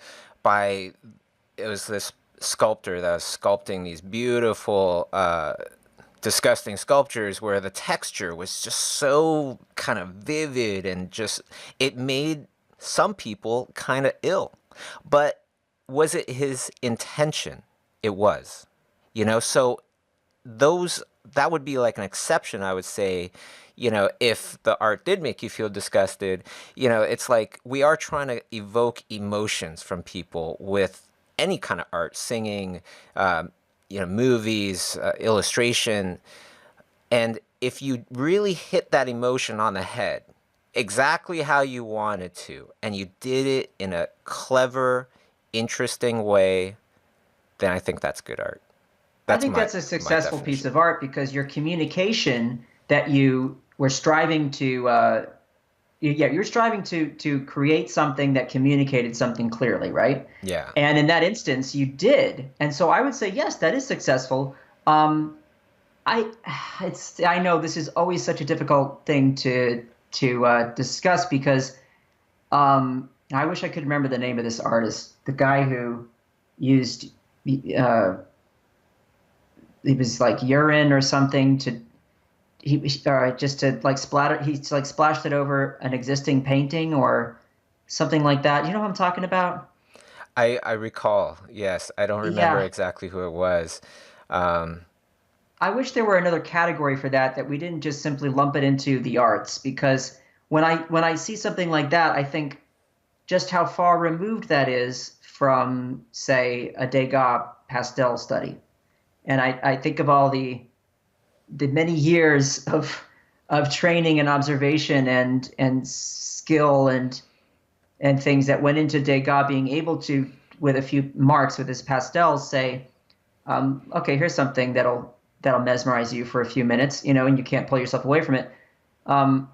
Speaker 2: by it was this sculptor that was sculpting these beautiful disgusting sculptures where the texture was just so kind of vivid and just it made some people kind of ill. But was it his intention? It was. So those that would be like an exception, I would say. If the art did make you feel disgusted, it's like we are trying to evoke emotions from people with any kind of art, singing, movies, illustration. And if you really hit that emotion on the head, exactly how you wanted to, and you did it in a clever, interesting way, then I think that's good art.
Speaker 3: I
Speaker 2: That's
Speaker 3: think
Speaker 2: my
Speaker 3: that's a
Speaker 2: my
Speaker 3: successful piece
Speaker 2: definition.
Speaker 3: of art because your communication that you were striving to yeah, you're striving to create something that communicated something clearly, right?
Speaker 2: Yeah.
Speaker 3: And in that instance, you did. And so I would say yes, that is successful. Um, I I know this is always such a difficult thing to discuss because I wish I could remember the name of this artist, the guy who used uh, it was like urine or something to just to like splatter. He's like splashed it over an existing painting or something like that. You know what I'm talking about?
Speaker 2: I recall, yes. I don't remember
Speaker 3: Yeah,
Speaker 2: exactly who it was. Um,
Speaker 3: I wish there were another category for that we didn't just simply lump it into the arts because when I see something like that, I think just how far removed that is from, say, a Degas pastel study. And I think of all the many years of training and observation and skill and things that went into Degas being able to, with a few marks with his pastels, say, okay, here's something that'll mesmerize you for a few minutes, and you can't pull yourself away from it. Um,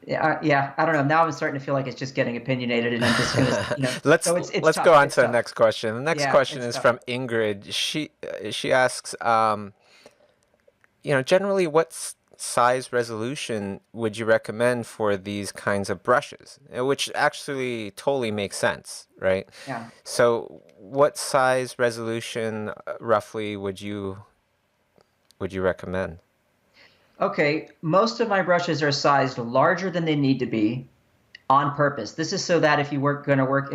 Speaker 3: yeah, I don't know. Now I'm starting to feel like it's just getting opinionated, and I'm just gonna.
Speaker 2: let's
Speaker 3: So it's
Speaker 2: let's go
Speaker 3: tough.
Speaker 2: on
Speaker 3: It's
Speaker 2: to the
Speaker 3: tough.
Speaker 2: next question. The next
Speaker 3: Yeah,
Speaker 2: question
Speaker 3: it's
Speaker 2: is
Speaker 3: tough.
Speaker 2: from Ingrid. She asks, generally, what size resolution would you recommend for these kinds of brushes? Which actually totally makes sense, right?
Speaker 3: Yeah.
Speaker 2: So, what size resolution roughly would you recommend?
Speaker 3: Okay, most of my brushes are sized larger than they need to be on purpose. This is so that if you're going to work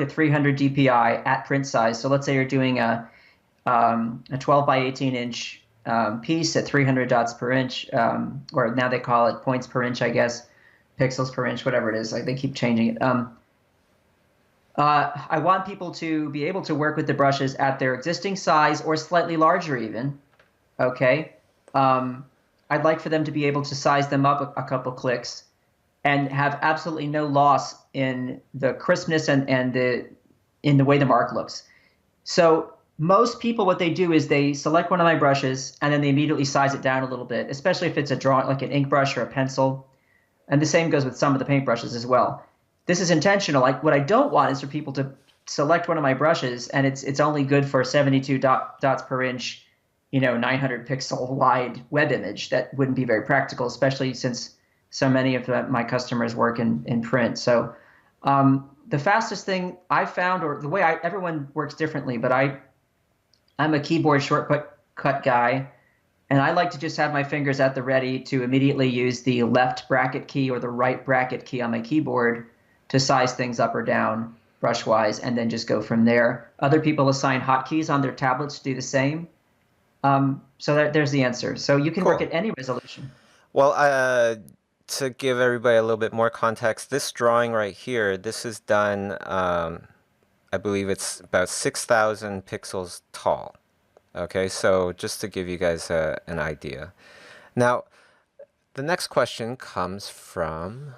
Speaker 3: at 300 dpi at print size, so let's say you're doing a 12 by 18 inch piece at 300 dots per inch, or now they call it points per inch, I guess, pixels per inch, whatever it is. Like they keep changing it. I want people to be able to work with the brushes at their existing size or slightly larger even. Okay. Um, I'd like for them to be able to size them up a couple clicks and have absolutely no loss in the crispness and in the way the mark looks. So most people, what they do is they select one of my brushes and then they immediately size it down a little bit, especially if it's a drawing like an ink brush or a pencil. And the same goes with some of the paint brushes as well. This is intentional. Like what I don't want is for people to select one of my brushes and it's only good for 72 dots per inch, 900 pixel wide web image. That wouldn't be very practical, especially since so many of my customers work in print. So the fastest thing I found, or the way everyone works differently, but I'm a keyboard shortcut guy, and I like to just have my fingers at the ready to immediately use the left bracket key or the right bracket key on my keyboard to size things up or down brush wise, and then just go from there. Other people assign hotkeys on their tablets to do the same. So there's the answer. So you can work
Speaker 2: Cool.
Speaker 3: at any resolution.
Speaker 2: Well, to give everybody a little bit more context, this drawing right here, this is done, I believe it's about 6,000 pixels tall. Okay, so just to give you guys an idea. Now, the next question comes from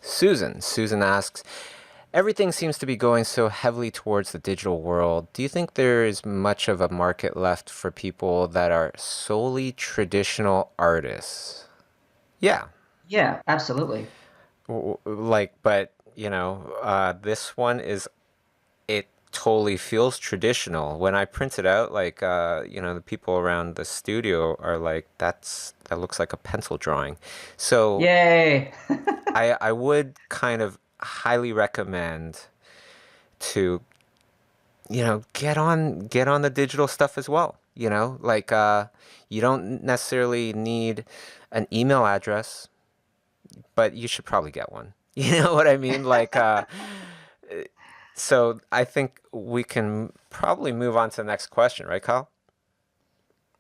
Speaker 2: Susan. Susan asks, everything seems to be going so heavily towards the digital world. Do you think there is much of a market left for people that are solely traditional artists? Yeah,
Speaker 3: Yeah, absolutely.
Speaker 2: like, but this one is, it totally feels traditional. When I print it out, like, the people around the studio are like, that looks like a pencil drawing. So
Speaker 3: Yay.
Speaker 2: I would kind of highly recommend to, get on the digital stuff as well. Like, you don't necessarily need an email address, but you should probably get one. You know what I mean? Like, so I think we can probably move on to the next question, right, Kyle?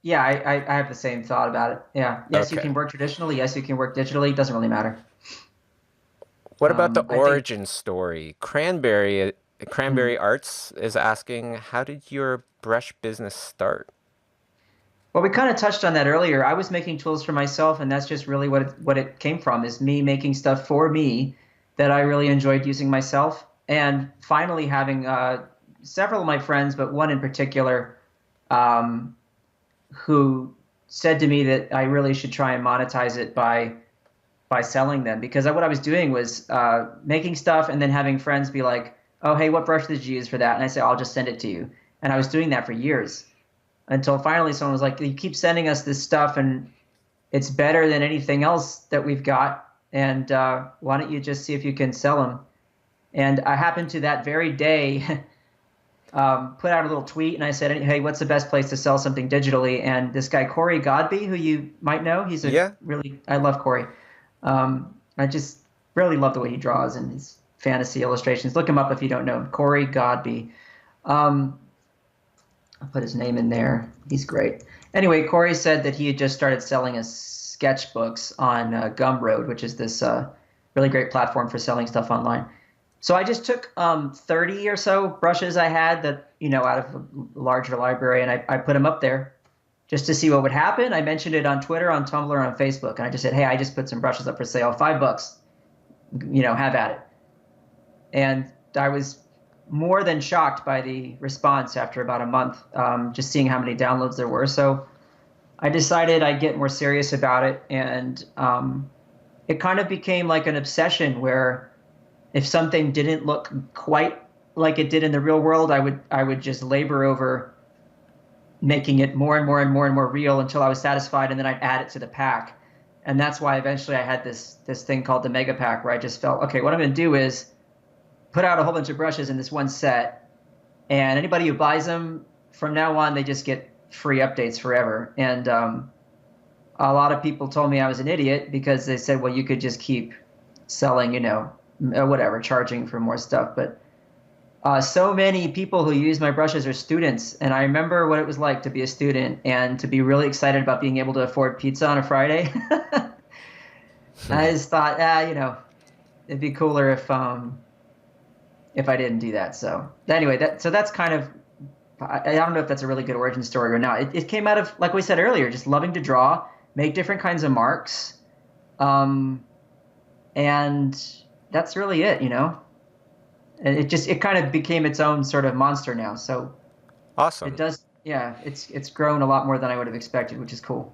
Speaker 3: Yeah, I have the same thought about it. Yeah. Yes, you
Speaker 2: Okay.
Speaker 3: can work traditionally. Yes, you can work digitally. It doesn't really matter.
Speaker 2: What about the
Speaker 3: I think
Speaker 2: origin story? Cranberry Arts is asking, how did your brush business start?
Speaker 3: well, we kind of touched on that earlier. I was making tools for myself, and that's just really what it came from is me making stuff for me that I really enjoyed using myself. And finally having several of my friends, but one in particular, um, who said to me that I really should try and monetize it by selling them because what I was doing was making stuff and then having friends be like, "Oh, hey, what brush did you use for that?" And I say, "I'll just send it to you." And I was doing that for years until finally someone was like, "You keep sending us this stuff, and it's better than anything else that we've got. And why don't you just see if you can sell them?" And I happened to that very day put out a little tweet, and I said, "Hey, what's the best place to sell something digitally?" And this guy Corey Godby, who you might know,
Speaker 2: Yeah.
Speaker 3: I love Corey. I just really love the way he draws and his fantasy illustrations. Look him up if you don't know him, Corey Godby. Um, I'll put his name in there. He's great. Anyway, Corey said that he had just started selling his sketchbooks on Gumroad, which is this really great platform for selling stuff online. So I just took 30 or so brushes I had that, out of a larger library, and I put them up there just to see what would happen. I mentioned it on Twitter, on Tumblr, on Facebook, and I just said, "Hey, I just put some brushes up for sale, $5, have at it." And I was more than shocked by the response after about a month, just seeing how many downloads there were. So I decided I'd get more serious about it, and it kind of became like an obsession where if something didn't look quite like it did in the real world, I would just labor over making it more and more and more and more real until I was satisfied, and then I'd add it to the pack. And that's why eventually I had this thing called the Mega Pack, where I just felt, okay, what I'm going to do is put out a whole bunch of brushes in this one set, and anybody who buys them from now on, they just get free updates forever. And a lot of people told me I was an idiot because they said, well, you could just keep selling, whatever, charging for more stuff. But so many people who use my brushes are students, and I remember what it was like to be a student and to be really excited about being able to afford pizza on a Friday. I just thought, it'd be cooler if I didn't do that. So anyway, that's kind of I don't know if that's a really good origin story or not. It came out of, like we said earlier, just loving to draw, make different kinds of marks, um, and that's really it. And it kind of became its own sort of monster now. So it
Speaker 2: Awesome.
Speaker 3: does, yeah. It's grown a lot more than I would have expected, which is cool.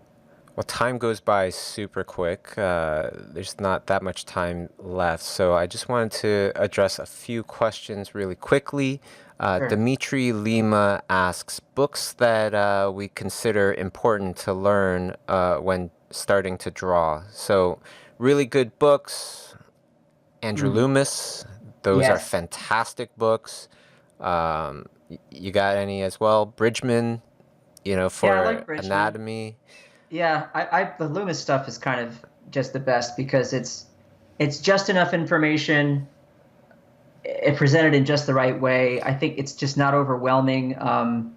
Speaker 2: Well, time goes by super quick. There's not that much time left. So I just wanted to address a few questions really quickly.
Speaker 3: Sure.
Speaker 2: Dimitri Lima asks, books that we consider important to learn when starting to draw. So really good books. Andrew
Speaker 3: Mm.
Speaker 2: Loomis, those are
Speaker 3: Yes.
Speaker 2: fantastic books. You got any as well? Bridgman,
Speaker 3: Yeah, I
Speaker 2: for
Speaker 3: like Bridgman.
Speaker 2: anatomy.
Speaker 3: Yeah, the Loomis stuff is kind of just the best because it's just enough information. It presented in just the right way. I think it's just not overwhelming.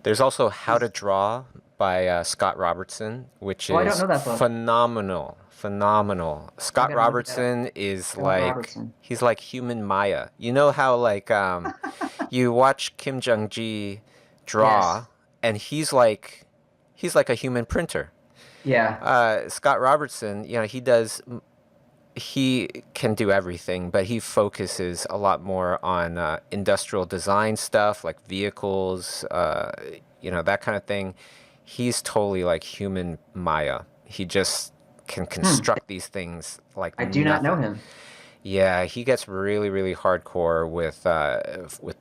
Speaker 2: There's also How to
Speaker 3: He's,
Speaker 2: Draw by Scott Robertson, which
Speaker 3: oh, I don't
Speaker 2: is
Speaker 3: know that book.
Speaker 2: phenomenal. Phenomenal.
Speaker 3: I
Speaker 2: Scott
Speaker 3: got to look that up.
Speaker 2: Robertson is
Speaker 3: Scott
Speaker 2: like
Speaker 3: Robertson.
Speaker 2: he's like human Maya. You know how like you watch Kim Jong Gi
Speaker 3: Yes.
Speaker 2: draw, and he's like a human printer.
Speaker 3: Yeah.
Speaker 2: Scott Robertson, he can do everything, but he focuses a lot more on industrial design stuff like vehicles, that kind of thing. He's totally like human Maya. He just can
Speaker 3: Hmm.
Speaker 2: construct these things like
Speaker 3: I do not know
Speaker 2: nothing.
Speaker 3: him.
Speaker 2: Yeah, he gets really, really hardcore with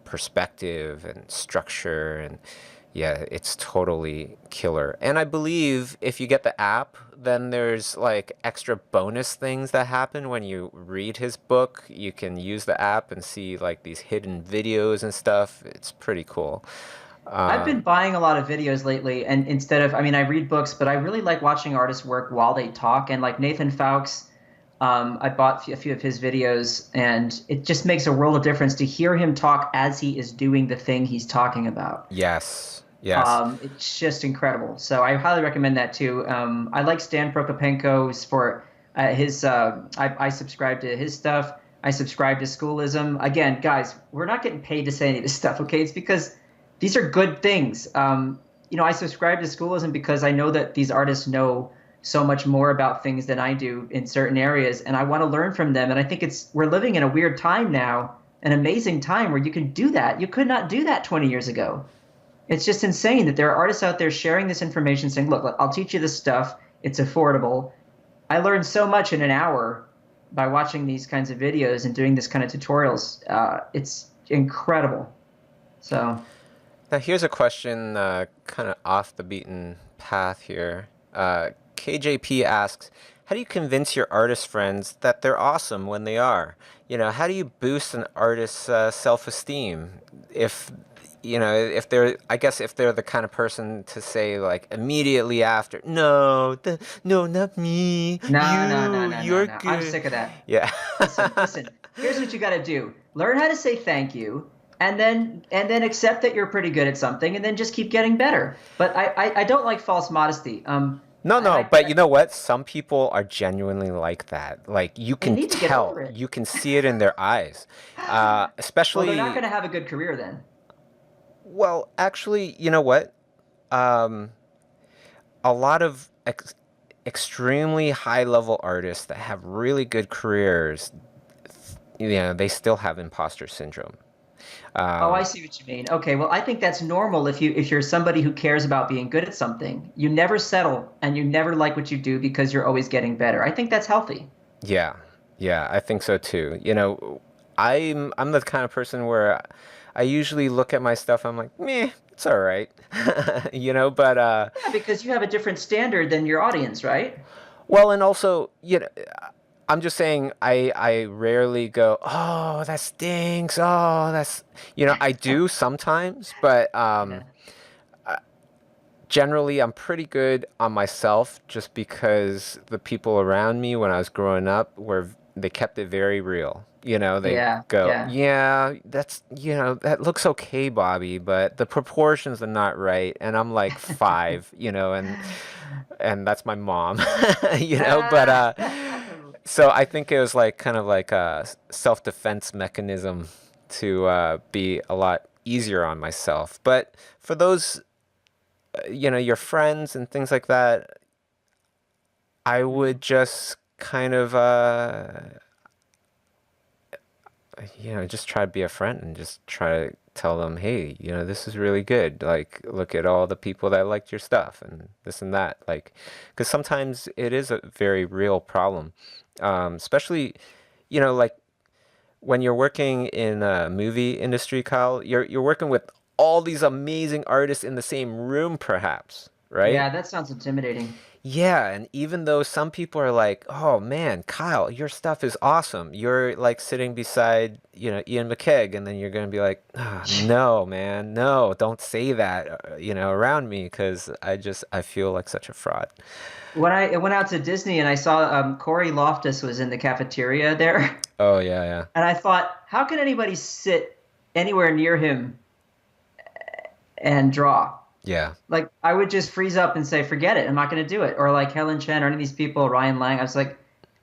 Speaker 2: perspective and structure, and yeah, it's totally killer. And I believe if you get the app, then there's like extra bonus things that happen when you read his book. You can use the app and see like these hidden videos and stuff. It's pretty cool.
Speaker 3: I've been buying a lot of videos lately, and I mean, I read books, but I really like watching artists work while they talk. And like Nathan Fowkes, I bought a few of his videos, and it just makes a world of difference to hear him talk as he is doing the thing he's talking about.
Speaker 2: Yes, yes.
Speaker 3: It's just incredible. So I highly recommend that too. I like Stan Prokopenko's for his. I subscribe to his stuff. I subscribe to Schoolism. Again, guys, we're not getting paid to say any of this stuff, okay? It's because these are good things. I subscribe to Schoolism because I know that these artists know so much more about things than I do in certain areas, and I want to learn from them. And I think we're living in a weird time now, an amazing time where you can do that. You could not do that 20 years ago. It's just insane that there are artists out there sharing this information, saying, "Look, I'll teach you this stuff. It's affordable." I learned so much in an hour by watching these kinds of videos and doing this kind of tutorials. It's incredible. So,
Speaker 2: Now here's a question, kind of off the beaten path here. KJP asks, how do you convince your artist friends that they're awesome when they are? How do you boost an artist's self-esteem if if they're, I guess, if they're the kind of person to say like immediately after, no, no, not me,
Speaker 3: no, no, no, no, no,
Speaker 2: you're
Speaker 3: no. I'm
Speaker 2: good.
Speaker 3: sick of that.
Speaker 2: Yeah.
Speaker 3: Listen, listen. Here's what you got to do: learn how to say thank you, and then accept that you're pretty good at something, and then just keep getting better. But I don't like false modesty.
Speaker 2: No, no,
Speaker 3: I
Speaker 2: but you know what? Some people are genuinely like that. Like you
Speaker 3: they
Speaker 2: can
Speaker 3: need to get
Speaker 2: tell,
Speaker 3: over it.
Speaker 2: you can see it in their eyes.
Speaker 3: Well, they're not
Speaker 2: Especially,
Speaker 3: going to have a good career then.
Speaker 2: well, actually, you know what? Um, a lot of extremely high level artists that have really good careers, they still have imposter syndrome.
Speaker 3: Oh, I
Speaker 2: Um,
Speaker 3: see what you mean. Okay, well, I think that's normal if you're somebody who cares about being good at something. You never settle and you never like what you do because you're always getting better. I think that's healthy.
Speaker 2: yeah, yeah, I think so too. I'm the kind of person where I usually look at my stuff. I'm like, meh, it's all right, But
Speaker 3: Yeah, because you have a different standard than your audience, right?
Speaker 2: well, and also, I'm just saying I rarely go, oh, that stinks. Oh, that's I do sometimes, but
Speaker 3: Yeah.
Speaker 2: generally I'm pretty good on myself just because the people around me when I was growing up they kept it very real. They
Speaker 3: Yeah,
Speaker 2: go,
Speaker 3: yeah.
Speaker 2: yeah, that looks okay, Bobby, but the proportions are not right. And I'm like 5, and that's my mom, but
Speaker 3: Ah.
Speaker 2: so I think it was like kind of like a self-defense mechanism to be a lot easier on myself. But for those your friends and things like that, I would
Speaker 3: Mm.
Speaker 2: just kind of, just try to be a friend and just try to tell them, hey, this is really good. Like, look at all the people that liked your stuff and this and that. Like, because sometimes it is a very real problem, especially, like when you're working in a movie industry, Kyle, you're working with all these amazing artists in the same room, perhaps, right?
Speaker 3: Yeah, that sounds intimidating.
Speaker 2: Yeah, and even though some people are like, "Oh man, Kyle, your stuff is awesome." You're like sitting beside, Ian McKeag, and then you're gonna be like, "No, man, no, don't say that, around me, because I feel like such a fraud."
Speaker 3: When I went out to Disney and I saw Corey Loftus was in the cafeteria there,
Speaker 2: Oh yeah, yeah,
Speaker 3: and I thought, how can anybody sit anywhere near him and draw?
Speaker 2: yeah,
Speaker 3: Like I would just freeze up and say, forget it, I'm not going to do it. Or like Helen Chen or any of these people, Ryan Lang. I was like,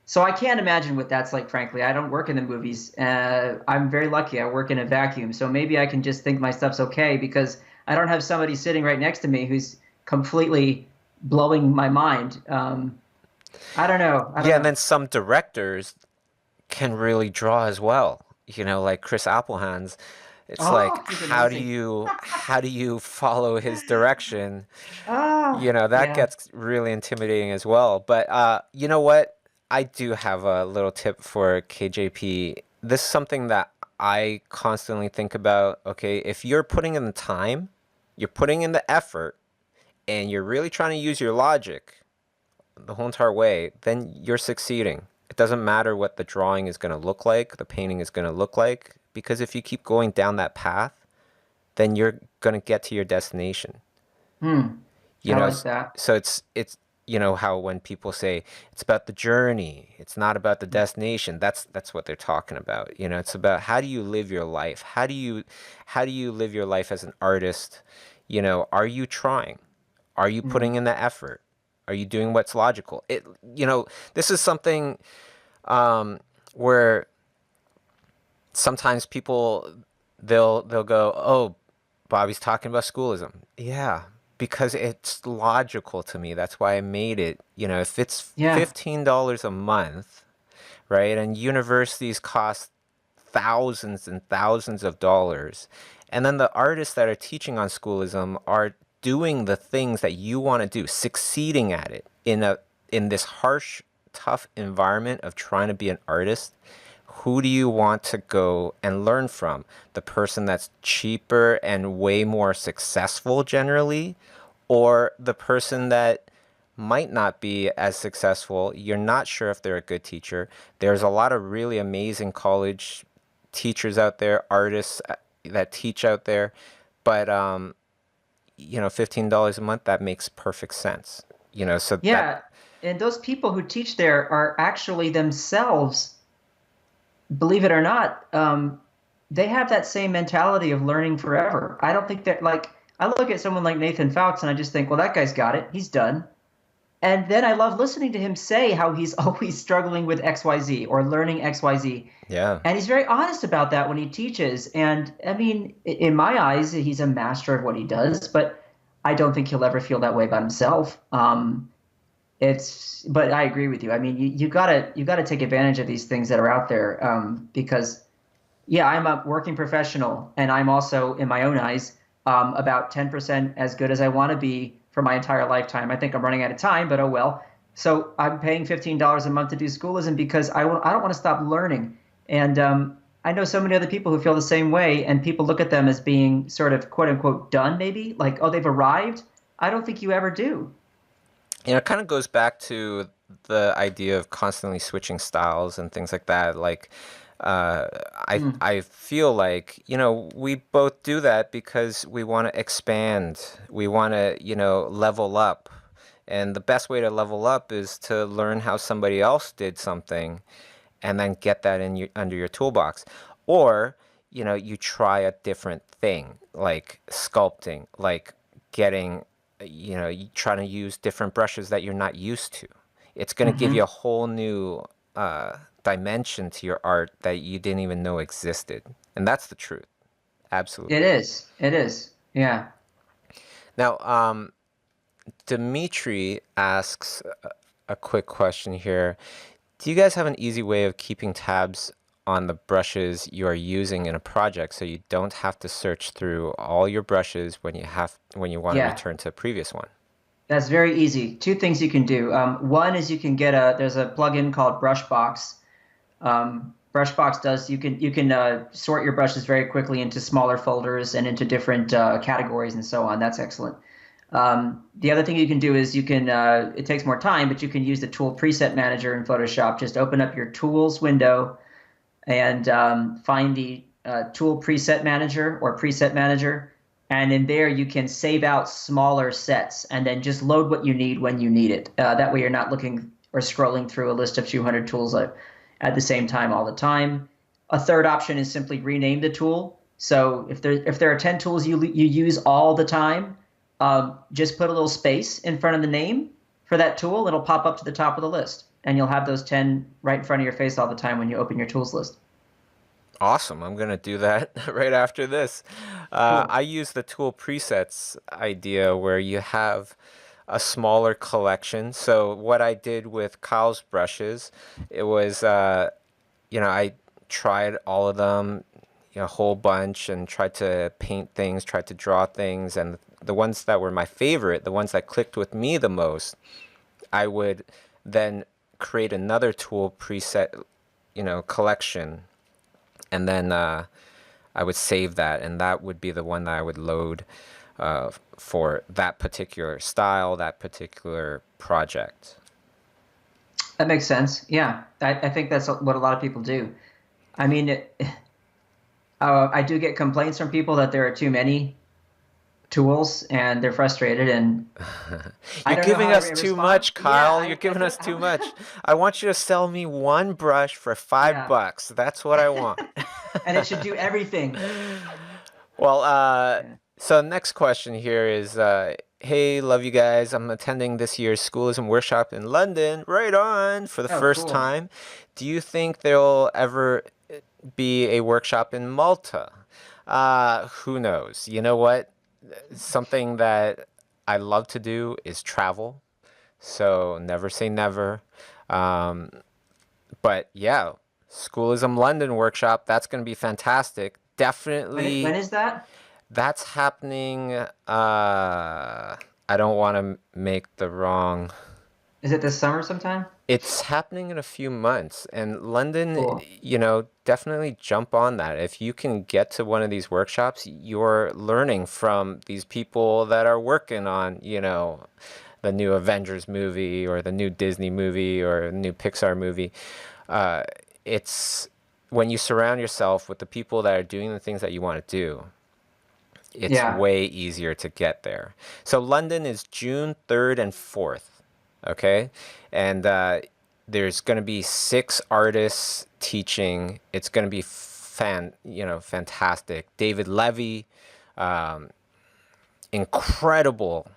Speaker 3: so I can't imagine what that's like. Frankly, I don't work in the movies. I'm very lucky. I work in a vacuum, so maybe I can just think my stuff's okay because I don't have somebody sitting right next to me who's completely blowing my mind. I don't know. I don't
Speaker 2: yeah. And
Speaker 3: know.
Speaker 2: then some directors can really draw as well. Like Chris Applehands. It's like,
Speaker 3: Oh, he's amazing.
Speaker 2: how do you follow his direction? That
Speaker 3: Yeah.
Speaker 2: gets really intimidating as well. But you know what? I do have a little tip for KJP. This is something that I constantly think about. Okay, if you're putting in the time, you're putting in the effort, and you're really trying to use your logic the whole entire way, then you're succeeding. It doesn't matter what the drawing is going to look like, the painting is going to look like, because if you keep going down that path, then you're going to get to your destination.
Speaker 3: Hmm.
Speaker 2: you
Speaker 3: I
Speaker 2: know
Speaker 3: like that.
Speaker 2: so it's how when people say it's about the journey, it's not about the destination, that's what they're talking about. It's about how do you live your life, how do you live your life as an artist. Are you trying, are you
Speaker 3: Hmm.
Speaker 2: putting in the effort, are you doing what's logical? This is something where sometimes people they'll go, oh, Bobby's talking about schoolism. Yeah, because it's logical to me. That's why I made it. If it's
Speaker 3: Yeah.
Speaker 2: $15 a month, right, and universities cost thousands and thousands of dollars, and then the artists that are teaching on schoolism are doing the things that you want to do, succeeding at it in this harsh, tough environment of trying to be an artist. Who do you want to go and learn from? The person that's cheaper and way more successful generally, or the person that might not be as successful? You're not sure if they're a good teacher. There's a lot of really amazing college teachers out there, artists that teach out there, but $15 a month, that makes perfect sense. So that,
Speaker 3: Yeah. And those people who teach there are actually themselves, believe it or not, they have that same mentality of learning forever. I don't think that, like, I look at someone like Nathan Fowkes and I just think, well, that guy's got it. He's done. And then I love listening to him say how he's always struggling with XYZ or learning XYZ.
Speaker 2: yeah.
Speaker 3: And he's very honest about that when he teaches. And I mean, in my eyes, he's a master of what he does, but I don't think he'll ever feel that way about himself. But I agree with you. I mean, you gotta take advantage of these things that are out there, because yeah, I'm a working professional, and I'm also, in my own eyes, about 10% as good as I want to be for my entire lifetime. I think I'm running out of time, but oh well. So I'm paying $15 a month to do schoolism because I don't want to stop learning. And I know so many other people who feel the same way, and people look at them as being sort of quote unquote done, maybe like, oh, they've arrived. I don't think you ever do.
Speaker 2: It kind of goes back to the idea of constantly switching styles and things like that. Like, Uh,
Speaker 3: Hmm.
Speaker 2: I feel like, we both do that because we want to expand. We want to, level up. And the best way to level up is to learn how somebody else did something and then get that in under your toolbox. Or, you try a different thing, like sculpting, like getting, you trying to use different brushes that you're not used to. It's going to give you a
Speaker 3: Hmm.
Speaker 2: whole new dimension to your art that you didn't even know existed. And that's the truth.
Speaker 3: It
Speaker 2: Absolutely.
Speaker 3: is. It is. Yeah.
Speaker 2: Now, Dimitri asks a quick question here. Do you guys have an easy way of keeping tabs on the brushes you are using in a project so you don't have to search through all your brushes when you want to
Speaker 3: Yeah.
Speaker 2: return to a previous one?
Speaker 3: That's very easy. Two things you can do. One is you can get there's a plugin called Brushbox. Brushbox does you can sort your brushes very quickly into smaller folders and into different categories and so on. That's excellent. The other thing you can do is you can it takes more time, but you can use the tool preset manager in Photoshop. Just open up your tools window and find the tool preset manager or preset manager. And in there, you can save out smaller sets and then just load what you need when you need it. That way, you're not looking or scrolling through a list of 200 tools at the same time all the time. A third option is simply rename the tool. So if there are 10 tools you use all the time, just put a little space in front of the name for that tool. It'll pop up to the top of the list, and you'll have those 10 right in front of your face all the time when you open your tools list.
Speaker 2: Awesome. I'm going to do that right after this.
Speaker 3: Cool.
Speaker 2: I use the tool presets idea where you have a smaller collection. So what I did with Kyle's brushes, it was, I tried all of them, a whole bunch, and tried to paint things, tried to draw things. And the ones that were my favorite, the ones that clicked with me the most, I would then create another tool preset, collection, and then I would save that, and that would be the one that I would load for that particular style, that particular project.
Speaker 3: That makes sense. Yeah, I think that's what a lot of people do. I mean, I do get complaints from people that there are too many tools and they're frustrated, and I
Speaker 2: You're
Speaker 3: don't know
Speaker 2: giving
Speaker 3: how to
Speaker 2: us too
Speaker 3: respond.
Speaker 2: much,
Speaker 3: Yeah,
Speaker 2: Kyle. You're giving us too much. I want you to sell me one brush for five
Speaker 3: yeah,
Speaker 2: bucks. That's what I want.
Speaker 3: and it should do everything.
Speaker 2: Well,
Speaker 3: Yeah.
Speaker 2: so next question here is, hey, love you guys. I'm attending this year's Schoolism workshop in London, right on, for the
Speaker 3: Oh,
Speaker 2: first
Speaker 3: cool.
Speaker 2: time. Do you think there'll ever be a workshop in Malta? Who knows? You know what? Something that I love to do is travel. So never say never. Um, but yeah, Schoolism London workshop, that's going to be fantastic.
Speaker 3: When
Speaker 2: Definitely.
Speaker 3: is that?
Speaker 2: That's happening. I don't want to make the wrong.
Speaker 3: Is it this summer sometime?
Speaker 2: It's happening in a few months, and London,
Speaker 3: Cool.
Speaker 2: definitely jump on that. If you can get to one of these workshops, you're learning from these people that are working on, the new Avengers movie or the new Disney movie or a new Pixar movie. Uh, it's when you surround yourself with the people that are doing the things that you want to do, it's
Speaker 3: Yeah.
Speaker 2: way easier to get there. So London is June 3rd and 4th, okay? And there's going to be 6 artists teaching. It's going to be fantastic. David Levy, um, incredible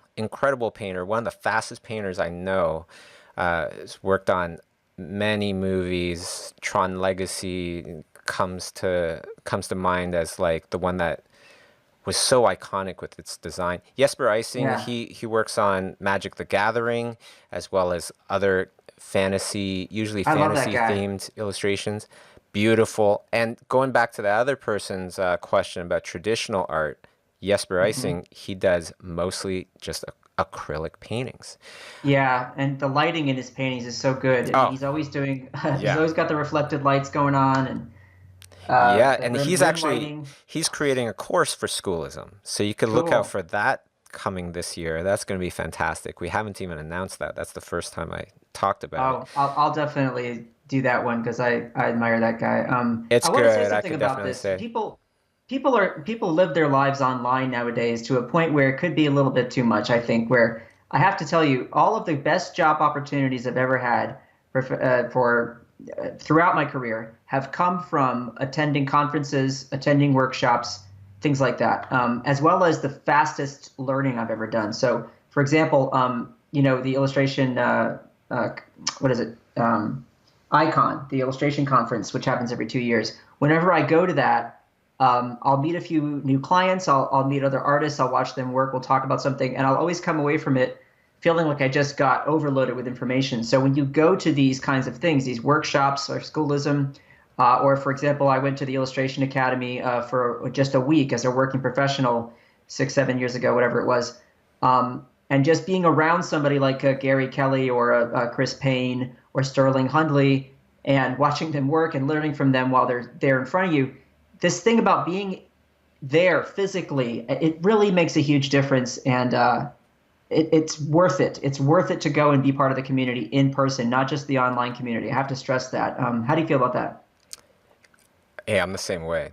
Speaker 2: painter, one of the fastest painters I know. Has worked on many movies. Tron Legacy comes to mind as like the one that was so iconic with its design. Jesper Eising,
Speaker 3: Yeah.
Speaker 2: he works on Magic the Gathering as well as other usually
Speaker 3: I love that
Speaker 2: fantasy
Speaker 3: guy.
Speaker 2: themed illustrations. Beautiful. And going back to the other person's question about traditional art, Jesper
Speaker 3: Hmm.
Speaker 2: Eising, he does mostly just acrylic paintings.
Speaker 3: Yeah, and the lighting in his paintings is so good. I mean,
Speaker 2: Oh,
Speaker 3: he's always doing, he's
Speaker 2: yeah.
Speaker 3: always got the reflected lights going on and
Speaker 2: Yeah,
Speaker 3: the
Speaker 2: and
Speaker 3: room lighting.
Speaker 2: he's creating a course for schoolism. So you could look out
Speaker 3: Cool.
Speaker 2: for that coming this year. That's going to be fantastic. We haven't even announced that. That's the first time I talked about it.
Speaker 3: Oh, I'll definitely do that one because I admire that guy.
Speaker 2: It's
Speaker 3: I want to say
Speaker 2: good, I
Speaker 3: something
Speaker 2: could
Speaker 3: about
Speaker 2: definitely
Speaker 3: this.
Speaker 2: say.
Speaker 3: People live their lives online nowadays to a point where it could be a little bit too much, I think, where I have to tell you, all of the best job opportunities I've ever had for throughout my career have come from attending conferences, attending workshops, things like that, as well as the fastest learning I've ever done. So, for example, the illustration, uh, what is it? Icon, the illustration conference, which happens every 2 years. Whenever I go to that, I'll meet a few new clients. I'll meet other artists. I'll watch them work. We'll talk about something, and I'll always come away from it feeling like I just got overloaded with information. So when you go to these kinds of things, these workshops or schoolism, or for example, I went to the Illustration Academy for just a week as a working professional 6, 7 years ago, whatever it was. And just being around somebody like Gary Kelly or Chris Payne or Sterling Hundley and watching them work and learning from them while they're there in front of you, this thing about being there physically, it really makes a huge difference. And it's worth it. It's worth it to go and be part of the community in person, not just the online community. I have to stress that. How do you feel about that?
Speaker 2: Yeah, I'm the same way.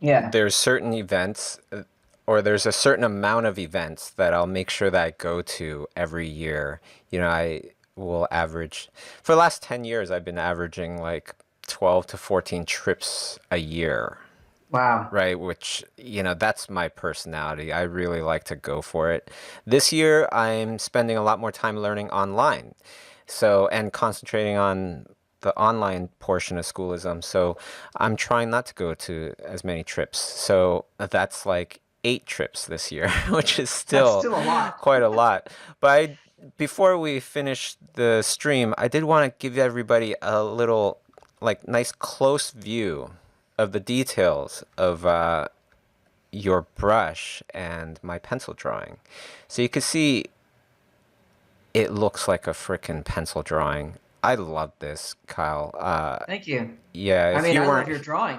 Speaker 3: Yeah.
Speaker 2: There's certain events, or there's a certain amount of events that I'll make sure that I go to every year. I will average, for the last 10 years, I've been averaging like 12 to 14 trips a year,
Speaker 3: Wow.
Speaker 2: right? Which, that's my personality. I really like to go for it. This year, I'm spending a lot more time learning online. So, and concentrating on the online portion of schoolism. So, I'm trying not to go to as many trips. So, that's like 8 trips this year, which is
Speaker 3: That's
Speaker 2: still
Speaker 3: still a lot.
Speaker 2: quite a lot. But before we finish the stream, I did want to give everybody a little, like, nice close view of the details of your brush and my pencil drawing. So you can see it looks like a frickin' pencil drawing. I love this, Kyle.
Speaker 3: Thank you.
Speaker 2: Yeah,
Speaker 3: I
Speaker 2: if
Speaker 3: mean,
Speaker 2: you
Speaker 3: I love
Speaker 2: weren't,
Speaker 3: your drawing.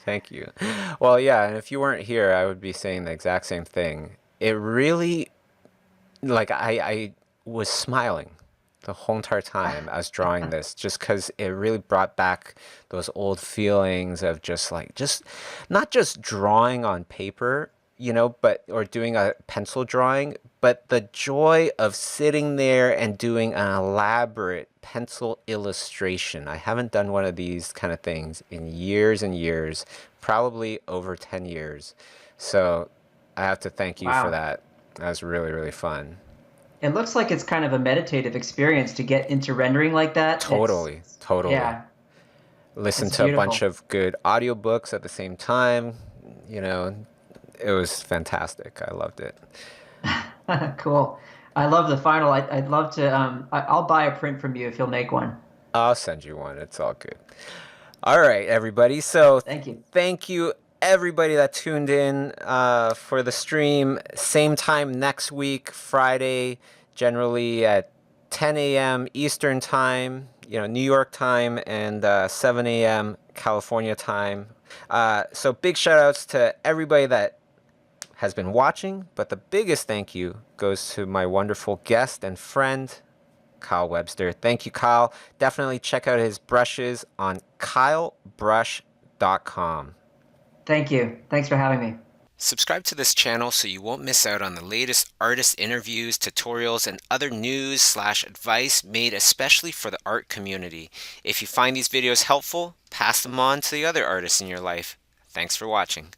Speaker 2: thank you. Well, yeah, and if you weren't here, I would be saying the exact same thing. It really, like, I was smiling the whole entire time I was drawing this, just because it really brought back those old feelings of just not just drawing on paper, but or doing a pencil drawing, but the joy of sitting there and doing an elaborate pencil illustration. I haven't done one of these kind of things in years and years, probably over 10 years. So I have to thank you for
Speaker 3: Wow.
Speaker 2: that. That was really, really fun.
Speaker 3: It looks like it's kind of a meditative experience to get into rendering like that.
Speaker 2: Totally, totally.
Speaker 3: Yeah,
Speaker 2: Listen
Speaker 3: it's
Speaker 2: to a bunch
Speaker 3: beautiful.
Speaker 2: of good audiobooks at the same time. You know, it was fantastic. I loved it.
Speaker 3: Cool. I love the final. I'd love to. I'll buy a print from you if you'll make one.
Speaker 2: I'll send you one. It's all good. All right, everybody. So
Speaker 3: Thank you.
Speaker 2: thank you, everybody that tuned in for the stream. Same time next week, Friday, generally at 10 a.m. Eastern Time, New York time, and 7 a.m. California time. So big shout outs to everybody that has been watching, but the biggest thank you goes to my wonderful guest and friend, Kyle Webster. Thank you, Kyle. Definitely check out his brushes on kylebrush.com.
Speaker 3: Thank you. Thanks for having me.
Speaker 2: Subscribe to this channel so you won't miss out on the latest artist interviews, tutorials, and other news/advice made especially for the art community. If you find these videos helpful, pass them on to the other artists in your life. Thanks for watching.